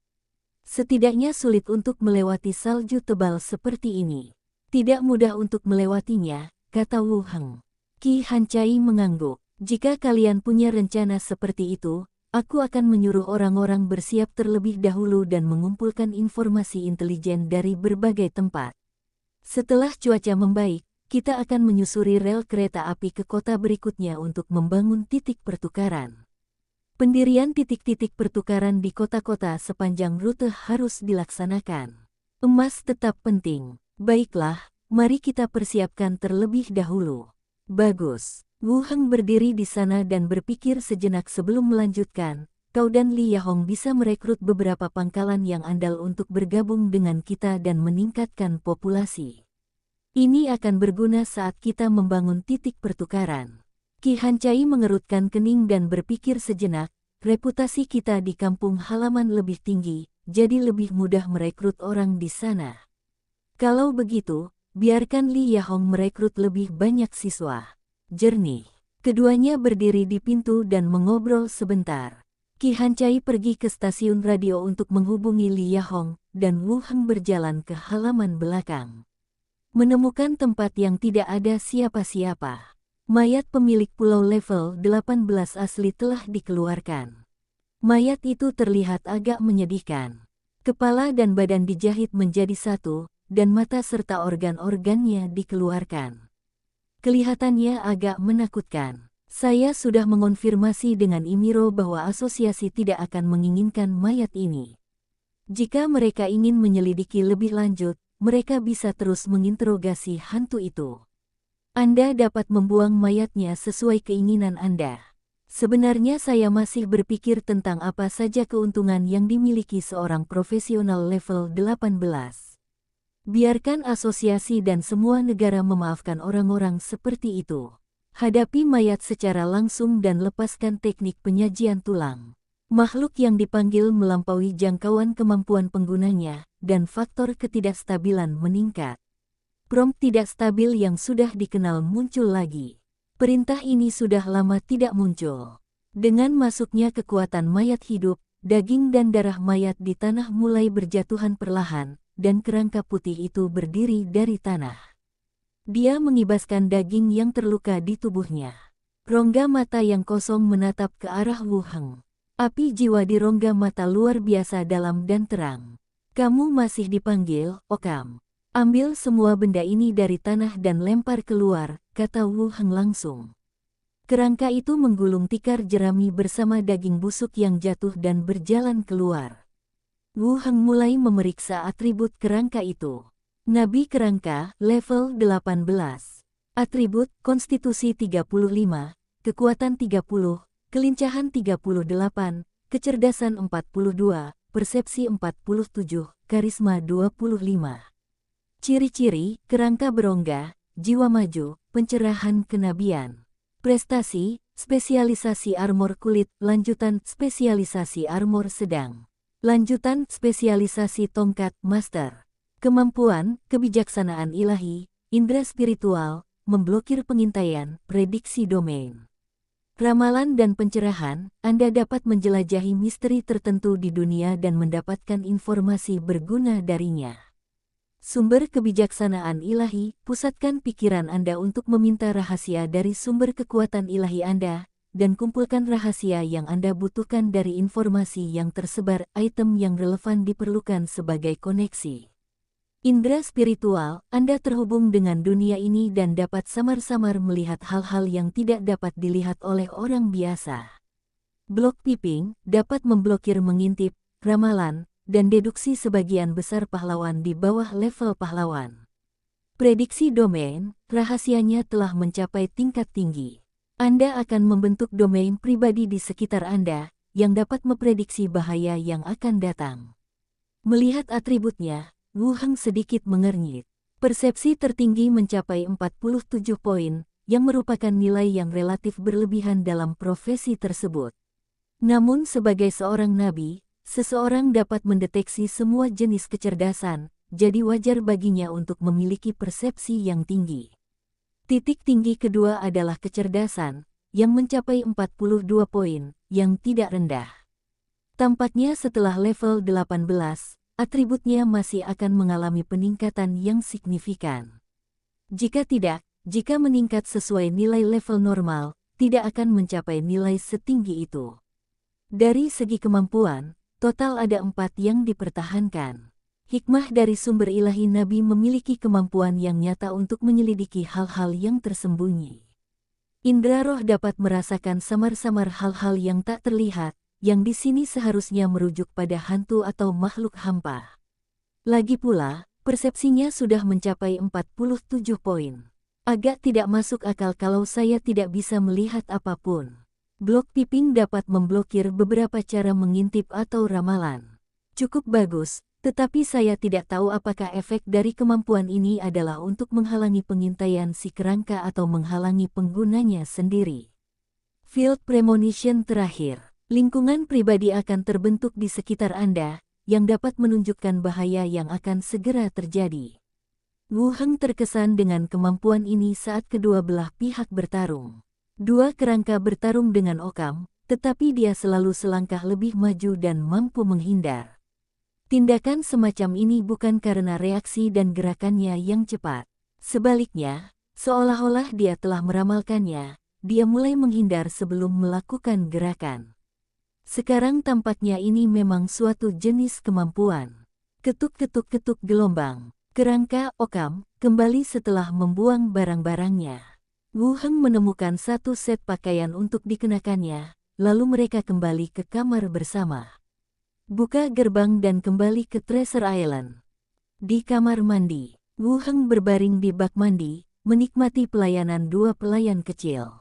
Setidaknya sulit untuk melewati salju tebal seperti ini. Tidak mudah untuk melewatinya, kata Wu Heng. Qi Hancai mengangguk. Jika kalian punya rencana seperti itu, aku akan menyuruh orang-orang bersiap terlebih dahulu dan mengumpulkan informasi intelijen dari berbagai tempat. Setelah cuaca membaik, kita akan menyusuri rel kereta api ke kota berikutnya untuk membangun titik pertukaran. Pendirian titik-titik pertukaran di kota-kota sepanjang rute harus dilaksanakan. Emas tetap penting. Baiklah, mari kita persiapkan terlebih dahulu. Bagus. Wu Heng berdiri di sana dan berpikir sejenak sebelum melanjutkan. Kau dan Li Yahong bisa merekrut beberapa pangkalan yang andal untuk bergabung dengan kita dan meningkatkan populasi. Ini akan berguna saat kita membangun titik pertukaran. Qi Hancai mengerutkan kening dan berpikir sejenak, reputasi kita di kampung halaman lebih tinggi, jadi lebih mudah merekrut orang di sana. Kalau begitu, biarkan Li Yahong merekrut lebih banyak siswa. Jernih. Keduanya berdiri di pintu dan mengobrol sebentar. Qi Hancai pergi ke stasiun radio untuk menghubungi Li Yahong, dan Wu Heng berjalan ke halaman belakang. Menemukan tempat yang tidak ada siapa-siapa. Mayat pemilik pulau level 18 asli telah dikeluarkan. Mayat itu terlihat agak menyedihkan. Kepala dan badan dijahit menjadi satu, dan mata serta organ-organnya dikeluarkan. Kelihatannya agak menakutkan. Saya sudah mengonfirmasi dengan Imiro bahwa asosiasi tidak akan menginginkan mayat ini. Jika mereka ingin menyelidiki lebih lanjut, mereka bisa terus menginterogasi hantu itu. Anda dapat membuang mayatnya sesuai keinginan Anda. Sebenarnya saya masih berpikir tentang apa saja keuntungan yang dimiliki seorang profesional level 18. Biarkan asosiasi dan semua negara memaafkan orang-orang seperti itu. Hadapi mayat secara langsung dan lepaskan teknik penyajian tulang. Makhluk yang dipanggil melampaui jangkauan kemampuan penggunanya, dan faktor ketidakstabilan meningkat. Prompt tidak stabil yang sudah dikenal muncul lagi. Perintah ini sudah lama tidak muncul. Dengan masuknya kekuatan mayat hidup, daging dan darah mayat di tanah mulai berjatuhan perlahan, dan kerangka putih itu berdiri dari tanah. Dia mengibaskan daging yang terluka di tubuhnya. Rongga mata yang kosong menatap ke arah Wu Heng. Api jiwa di rongga mata luar biasa dalam dan terang. Kamu masih dipanggil, Okam. Ambil semua benda ini dari tanah dan lempar keluar, kata Wu Heng langsung. Kerangka itu menggulung tikar jerami bersama daging busuk yang jatuh dan berjalan keluar. Wu Heng mulai memeriksa atribut kerangka itu. Nabi kerangka, level 18. Atribut, konstitusi 35, kekuatan 30, kelincahan 38, kecerdasan 42, persepsi 47, karisma 25. Ciri-ciri, kerangka berongga, jiwa maju, pencerahan kenabian. Prestasi, spesialisasi armor kulit, lanjutan spesialisasi armor sedang. Lanjutan spesialisasi tongkat master. Kemampuan, kebijaksanaan ilahi, indera spiritual, memblokir pengintaian, prediksi domain. ramalan dan pencerahan, Anda dapat menjelajahi misteri tertentu di dunia dan mendapatkan informasi berguna darinya. Sumber kebijaksanaan ilahi, pusatkan pikiran Anda untuk meminta rahasia dari sumber kekuatan ilahi Anda, dan kumpulkan rahasia yang Anda butuhkan dari informasi yang tersebar. Item yang relevan diperlukan sebagai koneksi. Indera spiritual, Anda terhubung dengan dunia ini dan dapat samar-samar melihat hal-hal yang tidak dapat dilihat oleh orang biasa. Block peeping dapat memblokir mengintip, ramalan, dan deduksi sebagian besar pahlawan di bawah level pahlawan. Prediksi domain, rahasianya telah mencapai tingkat tinggi. Anda akan membentuk domain pribadi di sekitar Anda, yang dapat memprediksi bahaya yang akan datang. Melihat atributnya, Wu Heng sedikit mengernyit. Persepsi tertinggi mencapai 47 poin, yang merupakan nilai yang relatif berlebihan dalam profesi tersebut. Namun sebagai seorang nabi, seseorang dapat mendeteksi semua jenis kecerdasan, jadi wajar baginya untuk memiliki persepsi yang tinggi. Titik tinggi kedua adalah kecerdasan, yang mencapai 42 poin, yang tidak rendah. Tampaknya setelah level 18, atributnya masih akan mengalami peningkatan yang signifikan. Jika tidak, jika meningkat sesuai nilai level normal, tidak akan mencapai nilai setinggi itu. Dari segi kemampuan, total ada 4 yang dipertahankan. Hikmah dari sumber ilahi Nabi memiliki kemampuan yang nyata untuk menyelidiki hal-hal yang tersembunyi. Indra roh dapat merasakan samar-samar hal-hal yang tak terlihat, yang di sini seharusnya merujuk pada hantu atau makhluk hampa. Lagi pula, persepsinya sudah mencapai 47 poin. Agak tidak masuk akal kalau saya tidak bisa melihat apapun. Block peeping dapat memblokir beberapa cara mengintip atau ramalan. Cukup bagus, tetapi saya tidak tahu apakah efek dari kemampuan ini adalah untuk menghalangi pengintaian si kerangka atau menghalangi penggunanya sendiri. Field premonition terakhir. Lingkungan pribadi akan terbentuk di sekitar Anda, yang dapat menunjukkan bahaya yang akan segera terjadi. Wu Heng terkesan dengan kemampuan ini saat kedua belah pihak bertarung. Dua kerangka bertarung dengan Occam, tetapi dia selalu selangkah lebih maju dan mampu menghindar. Tindakan semacam ini bukan karena reaksi dan gerakannya yang cepat. Sebaliknya, seolah-olah dia telah meramalkannya, dia mulai menghindar sebelum melakukan gerakan. Sekarang tampaknya ini memang suatu jenis kemampuan. Ketuk-ketuk-ketuk gelombang. Kerangka Occam kembali setelah membuang barang-barangnya. Wu Heng menemukan satu set pakaian untuk dikenakannya, lalu mereka kembali ke kamar bersama. Buka gerbang dan kembali ke Treasure Island. Di kamar mandi, Wu Heng berbaring di bak mandi, menikmati pelayanan dua pelayan kecil.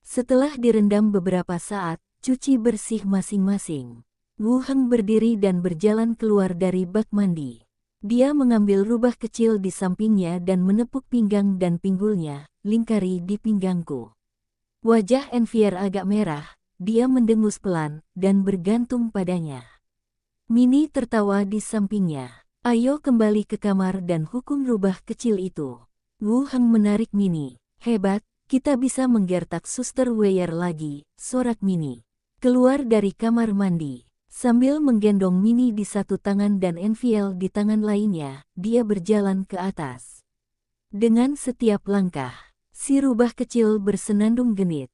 Setelah direndam beberapa saat, cuci bersih masing-masing. Wu Heng berdiri dan berjalan keluar dari bak mandi. Dia mengambil rubah kecil di sampingnya dan menepuk pinggang dan pinggulnya, lingkari di pinggangku. Wajah Envier agak merah, dia mendengus pelan, dan bergantung padanya. Minnie tertawa di sampingnya. Ayo kembali ke kamar dan hukum rubah kecil itu. Wu Heng menarik Minnie. Hebat, kita bisa menggertak Suster Weir lagi, sorak Minnie. Keluar dari kamar mandi. Sambil menggendong Minnie di satu tangan dan Enfiel di tangan lainnya, dia berjalan ke atas. Dengan setiap langkah, si rubah kecil bersenandung genit.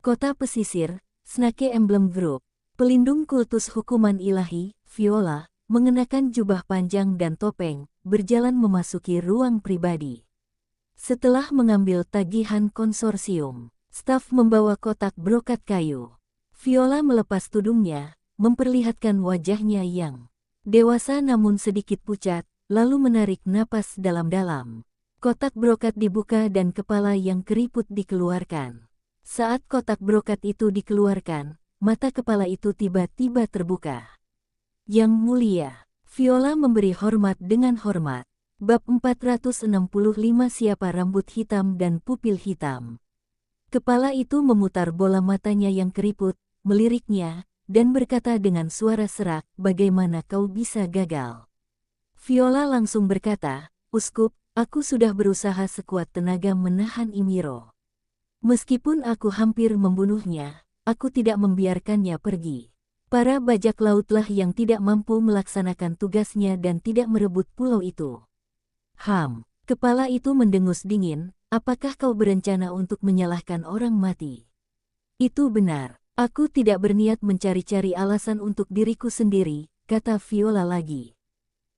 Kota pesisir, Snake Emblem Group, pelindung kultus hukuman ilahi, Viola, mengenakan jubah panjang dan topeng, berjalan memasuki ruang pribadi. Setelah mengambil tagihan konsorsium, staf membawa kotak brokat kayu. Viola melepas tudungnya, memperlihatkan wajahnya yang dewasa namun sedikit pucat, lalu menarik napas dalam-dalam. Kotak brokat dibuka dan kepala yang keriput dikeluarkan. Saat kotak brokat itu dikeluarkan, mata kepala itu tiba-tiba terbuka. Yang mulia, Viola memberi hormat dengan hormat. Bab 465 Siapa rambut hitam dan pupil hitam. Kepala itu memutar bola matanya yang keriput, meliriknya, dan berkata dengan suara serak, bagaimana kau bisa gagal? Viola langsung berkata, Uskup, aku sudah berusaha sekuat tenaga menahan Imiro. Meskipun aku hampir membunuhnya, aku tidak membiarkannya pergi. Para bajak lautlah yang tidak mampu melaksanakan tugasnya dan tidak merebut pulau itu. Kepala itu mendengus dingin, apakah kau berencana untuk menyalahkan orang mati? Itu benar, aku tidak berniat mencari-cari alasan untuk diriku sendiri, kata Viola lagi.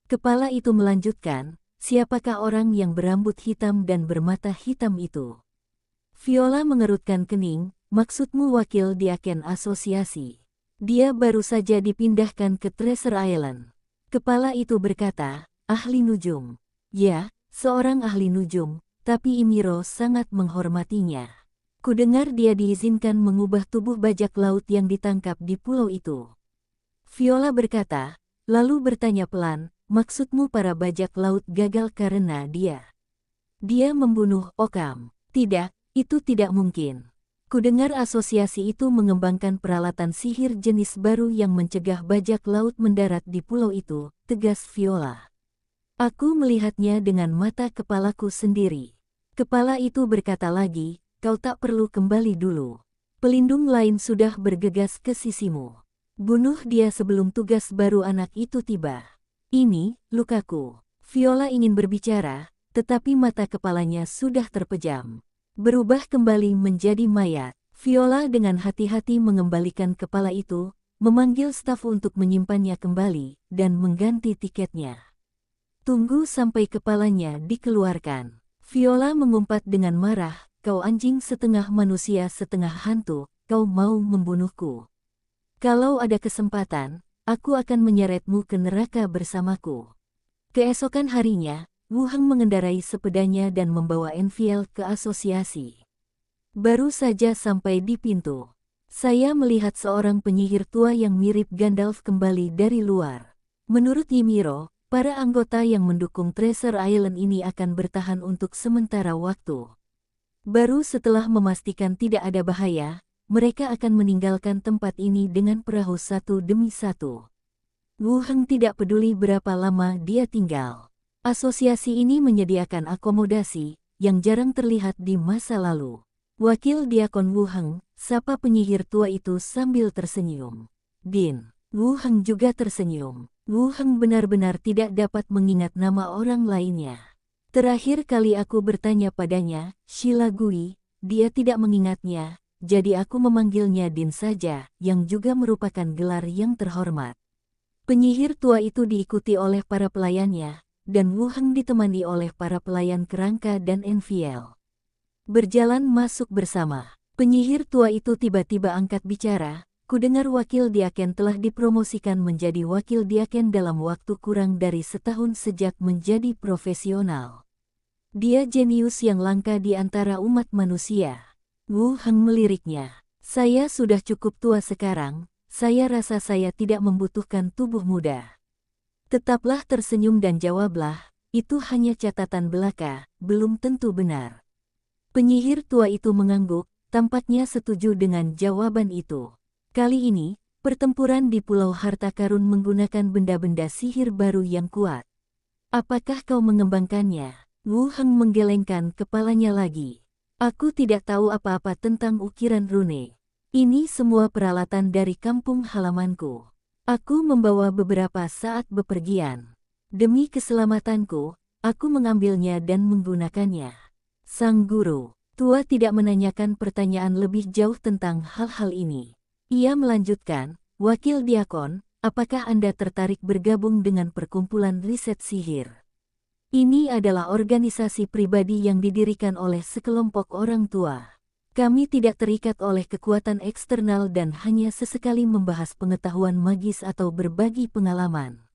Kepala itu melanjutkan, siapakah orang yang berambut hitam dan bermata hitam itu? Viola mengerutkan kening, maksudmu wakil Diaken Asosiasi. Dia baru saja dipindahkan ke Treasure Island. Kepala itu berkata, ahli nujum. Ya, seorang ahli nujum, tapi Imiro sangat menghormatinya. Kudengar dia diizinkan mengubah tubuh bajak laut yang ditangkap di pulau itu. Viola berkata, lalu bertanya pelan, maksudmu para bajak laut gagal karena dia membunuh Occam? Tidak. Itu tidak mungkin. Kudengar asosiasi itu mengembangkan peralatan sihir jenis baru yang mencegah bajak laut mendarat di pulau itu, tegas Viola. Aku melihatnya dengan mata kepalaku sendiri. Kepala itu berkata lagi, kau tak perlu kembali dulu. Pelindung lain sudah bergegas ke sisimu. Bunuh dia sebelum tugas baru anak itu tiba. Ini, lukaku. Viola ingin berbicara, tetapi mata kepalanya sudah terpejam. Berubah kembali menjadi mayat, Viola dengan hati-hati mengembalikan kepala itu, memanggil staf untuk menyimpannya kembali, dan mengganti tiketnya. Tunggu sampai kepalanya dikeluarkan. Viola mengumpat dengan marah, kau anjing setengah manusia setengah hantu, kau mau membunuhku. Kalau ada kesempatan, aku akan menyeretmu ke neraka bersamaku. Keesokan harinya, Wu Heng mengendarai sepedanya dan membawa Enfiel ke asosiasi. Baru saja sampai di pintu, saya melihat seorang penyihir tua yang mirip Gandalf kembali dari luar. Menurut Ymiro, para anggota yang mendukung Treasure Island ini akan bertahan untuk sementara waktu. Baru setelah memastikan tidak ada bahaya, mereka akan meninggalkan tempat ini dengan perahu satu demi satu. Wu Heng tidak peduli berapa lama dia tinggal. Asosiasi ini menyediakan akomodasi yang jarang terlihat di masa lalu. Wakil Diakon Wu Heng, sapa penyihir tua itu sambil tersenyum. Din, Wu Heng juga tersenyum. Wu Heng benar-benar tidak dapat mengingat nama orang lainnya. Terakhir kali aku bertanya padanya, Sheila Gui, dia tidak mengingatnya, jadi aku memanggilnya Din saja, yang juga merupakan gelar yang terhormat. Penyihir tua itu diikuti oleh para pelayannya, dan Wu Heng ditemani oleh para pelayan kerangka dan Enfiel. Berjalan masuk bersama. Penyihir tua itu tiba-tiba angkat bicara, kudengar wakil Diaken telah dipromosikan menjadi wakil Diaken dalam waktu kurang dari setahun sejak menjadi profesional. Dia jenius yang langka di antara umat manusia. Wu Heng meliriknya. Saya sudah cukup tua sekarang, saya rasa saya tidak membutuhkan tubuh muda. Tetaplah tersenyum dan jawablah, itu hanya catatan belaka, belum tentu benar. Penyihir tua itu mengangguk, tampaknya setuju dengan jawaban itu. Kali ini, pertempuran di Pulau Harta Karun menggunakan benda-benda sihir baru yang kuat. Apakah kau mengembangkannya? Wu Heng menggelengkan kepalanya lagi. Aku tidak tahu apa-apa tentang ukiran rune. Ini semua peralatan dari kampung halamanku. Aku membawa beberapa saat bepergian. Demi keselamatanku, aku mengambilnya dan menggunakannya. Sang guru tua tidak menanyakan pertanyaan lebih jauh tentang hal-hal ini. Ia melanjutkan, Wakil Diakon, apakah Anda tertarik bergabung dengan perkumpulan riset sihir? Ini adalah organisasi pribadi yang didirikan oleh sekelompok orang tua. Kami tidak terikat oleh kekuatan eksternal dan hanya sesekali membahas pengetahuan magis atau berbagi pengalaman.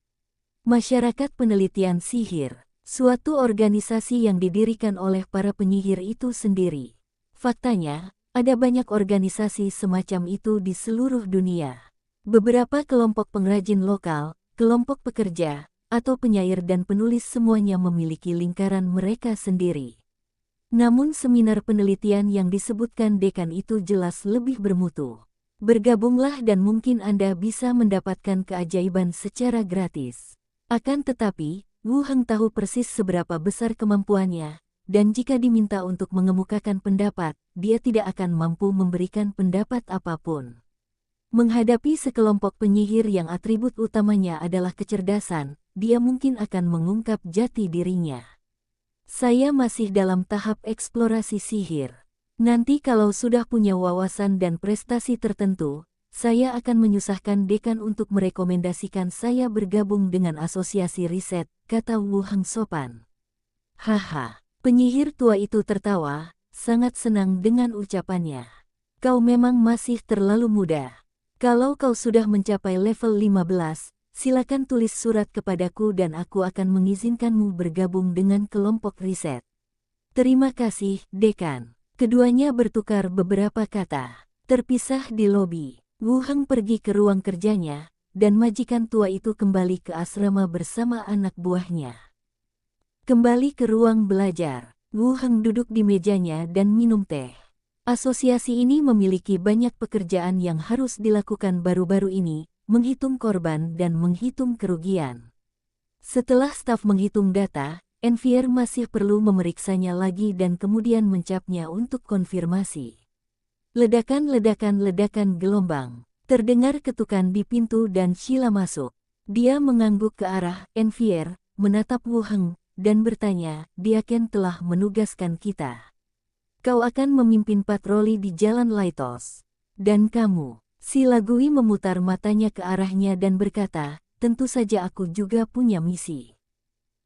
Masyarakat Penelitian Sihir, suatu organisasi yang didirikan oleh para penyihir itu sendiri. Faktanya, ada banyak organisasi semacam itu di seluruh dunia. Beberapa kelompok pengrajin lokal, kelompok pekerja, atau penyair dan penulis semuanya memiliki lingkaran mereka sendiri. Namun seminar penelitian yang disebutkan dekan itu jelas lebih bermutu. Bergabunglah dan mungkin Anda bisa mendapatkan keajaiban secara gratis. Akan tetapi, Wu Heng tahu persis seberapa besar kemampuannya, dan jika diminta untuk mengemukakan pendapat, dia tidak akan mampu memberikan pendapat apapun. Menghadapi sekelompok penyihir yang atribut utamanya adalah kecerdasan, dia mungkin akan mengungkap jati dirinya. Saya masih dalam tahap eksplorasi sihir. Nanti kalau sudah punya wawasan dan prestasi tertentu, saya akan menyusahkan dekan untuk merekomendasikan saya bergabung dengan asosiasi riset, kata Wu Heng sopan. Haha, penyihir tua itu tertawa, sangat senang dengan ucapannya. Kau memang masih terlalu muda. Kalau kau sudah mencapai level 15, silakan tulis surat kepadaku dan aku akan mengizinkanmu bergabung dengan kelompok riset. Terima kasih, dekan. Keduanya bertukar beberapa kata. Terpisah di lobi. Wu Heng pergi ke ruang kerjanya, dan majikan tua itu kembali ke asrama bersama anak buahnya. Kembali ke ruang belajar, Wu Heng duduk di mejanya dan minum teh. Asosiasi ini memiliki banyak pekerjaan yang harus dilakukan baru-baru ini, menghitung korban dan menghitung kerugian. Setelah staf menghitung data, Envier masih perlu memeriksanya lagi dan kemudian mencapnya untuk konfirmasi. Ledakan gelombang. Terdengar ketukan di pintu dan Sheila masuk. Dia mengangguk ke arah Envier, menatap Wu Heng, dan bertanya, "Diaken telah menugaskan kita. Kau akan memimpin patroli di Jalan Laitos. Dan kamu?" Sheila Gui memutar matanya ke arahnya dan berkata, "Tentu saja aku juga punya misi.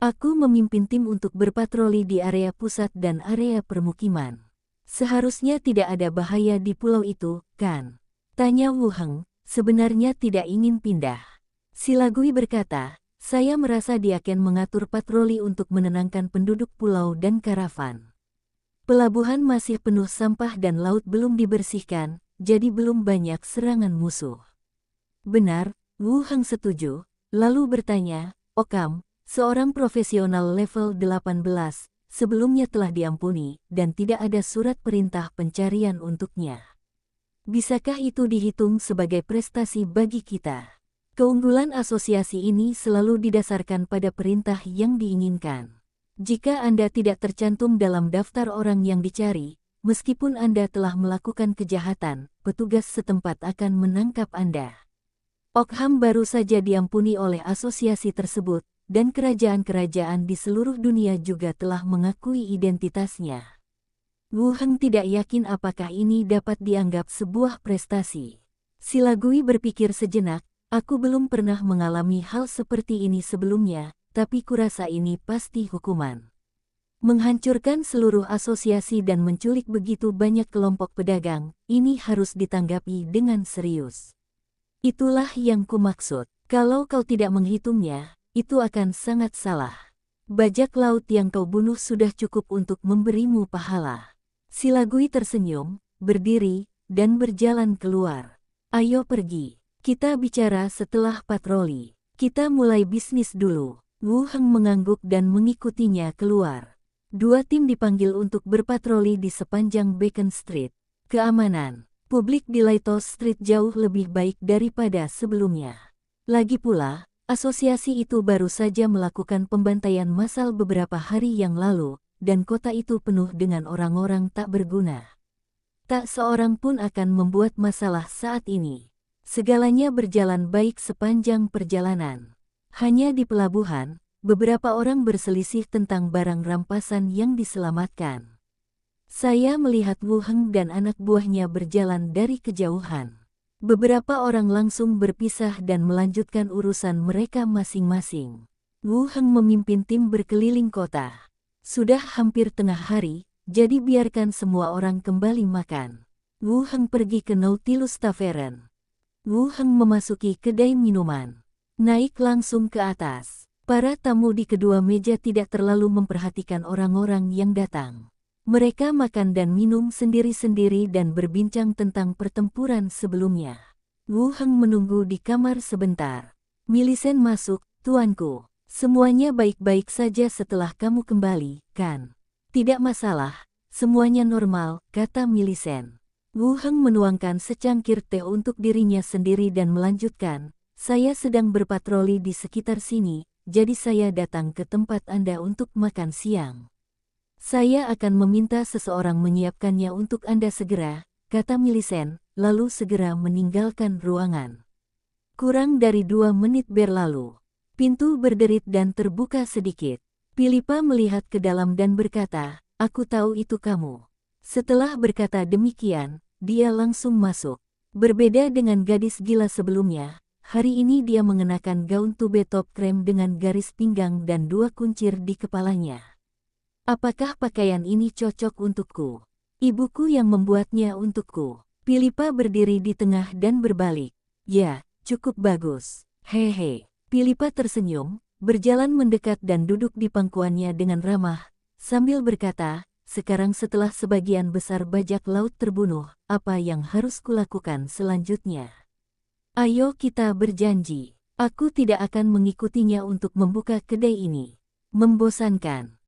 Aku memimpin tim untuk berpatroli di area pusat dan area permukiman. Seharusnya tidak ada bahaya di pulau itu, kan?" Tanya Wu Heng, sebenarnya tidak ingin pindah. Sheila Gui berkata, "Saya merasa Diaken mengatur patroli untuk menenangkan penduduk pulau dan karavan. Pelabuhan masih penuh sampah dan laut belum dibersihkan, jadi belum banyak serangan musuh." Benar, Wu Heng setuju, lalu bertanya, "Okam, seorang profesional level 18, sebelumnya telah diampuni, dan tidak ada surat perintah pencarian untuknya. Bisakah itu dihitung sebagai prestasi bagi kita? Keunggulan asosiasi ini selalu didasarkan pada perintah yang diinginkan. Jika Anda tidak tercantum dalam daftar orang yang dicari, meskipun Anda telah melakukan kejahatan, petugas setempat akan menangkap Anda." Okham baru saja diampuni oleh asosiasi tersebut, dan kerajaan-kerajaan di seluruh dunia juga telah mengakui identitasnya. Wu Heng tidak yakin apakah ini dapat dianggap sebuah prestasi. Sheila Gui berpikir sejenak, "Aku belum pernah mengalami hal seperti ini sebelumnya, tapi kurasa ini pasti hukuman. Menghancurkan seluruh asosiasi dan menculik begitu banyak kelompok pedagang, ini harus ditanggapi dengan serius. Itulah yang kumaksud. Kalau kau tidak menghitungnya, itu akan sangat salah. Bajak laut yang kau bunuh sudah cukup untuk memberimu pahala." Sheila Gui tersenyum, berdiri, dan berjalan keluar. "Ayo pergi. Kita bicara setelah patroli. Kita mulai bisnis dulu." Wu Heng mengangguk dan mengikutinya keluar. Dua tim dipanggil untuk berpatroli di sepanjang Beacon Street. Keamanan publik di Laitos Street jauh lebih baik daripada sebelumnya. Lagi pula, asosiasi itu baru saja melakukan pembantaian massal beberapa hari yang lalu, dan kota itu penuh dengan orang-orang tak berguna. Tak seorang pun akan membuat masalah saat ini. Segalanya berjalan baik sepanjang perjalanan. Hanya di pelabuhan, beberapa orang berselisih tentang barang rampasan yang diselamatkan. Saya melihat Wu Heng dan anak buahnya berjalan dari kejauhan. Beberapa orang langsung berpisah dan melanjutkan urusan mereka masing-masing. Wu Heng memimpin tim berkeliling kota. Sudah hampir tengah hari, jadi biarkan semua orang kembali makan. Wu Heng pergi ke Nautilus Tavern. Wu Heng memasuki kedai minuman. Naik langsung ke atas. Para tamu di kedua meja tidak terlalu memperhatikan orang-orang yang datang. Mereka makan dan minum sendiri-sendiri dan berbincang tentang pertempuran sebelumnya. Wu Heng menunggu di kamar sebentar. "Millicent masuk, tuanku. Semuanya baik-baik saja setelah kamu kembali, kan?" "Tidak masalah, semuanya normal," kata Millicent. Wu Heng menuangkan secangkir teh untuk dirinya sendiri dan melanjutkan, "Saya sedang berpatroli di sekitar sini, jadi saya datang ke tempat Anda untuk makan siang." Saya akan meminta seseorang menyiapkannya untuk Anda segera, kata Millicent, lalu segera meninggalkan ruangan. Kurang dari 2 menit berlalu. Pintu berderit dan terbuka sedikit. Philippa melihat ke dalam dan berkata, "Aku tahu itu kamu." Setelah berkata demikian, dia langsung masuk. Berbeda dengan gadis gila sebelumnya, hari ini dia mengenakan gaun tube top krem dengan garis pinggang dan 2 kuncir di kepalanya. "Apakah pakaian ini cocok untukku? Ibuku yang membuatnya untukku." Philippa berdiri di tengah dan berbalik. "Ya, cukup bagus. Hehe." Philippa tersenyum, berjalan mendekat dan duduk di pangkuannya dengan ramah, sambil berkata, "Sekarang setelah sebagian besar bajak laut terbunuh, apa yang harus kulakukan selanjutnya? Ayo kita berjanji. Aku tidak akan mengikutinya untuk membuka kedai ini. Membosankan."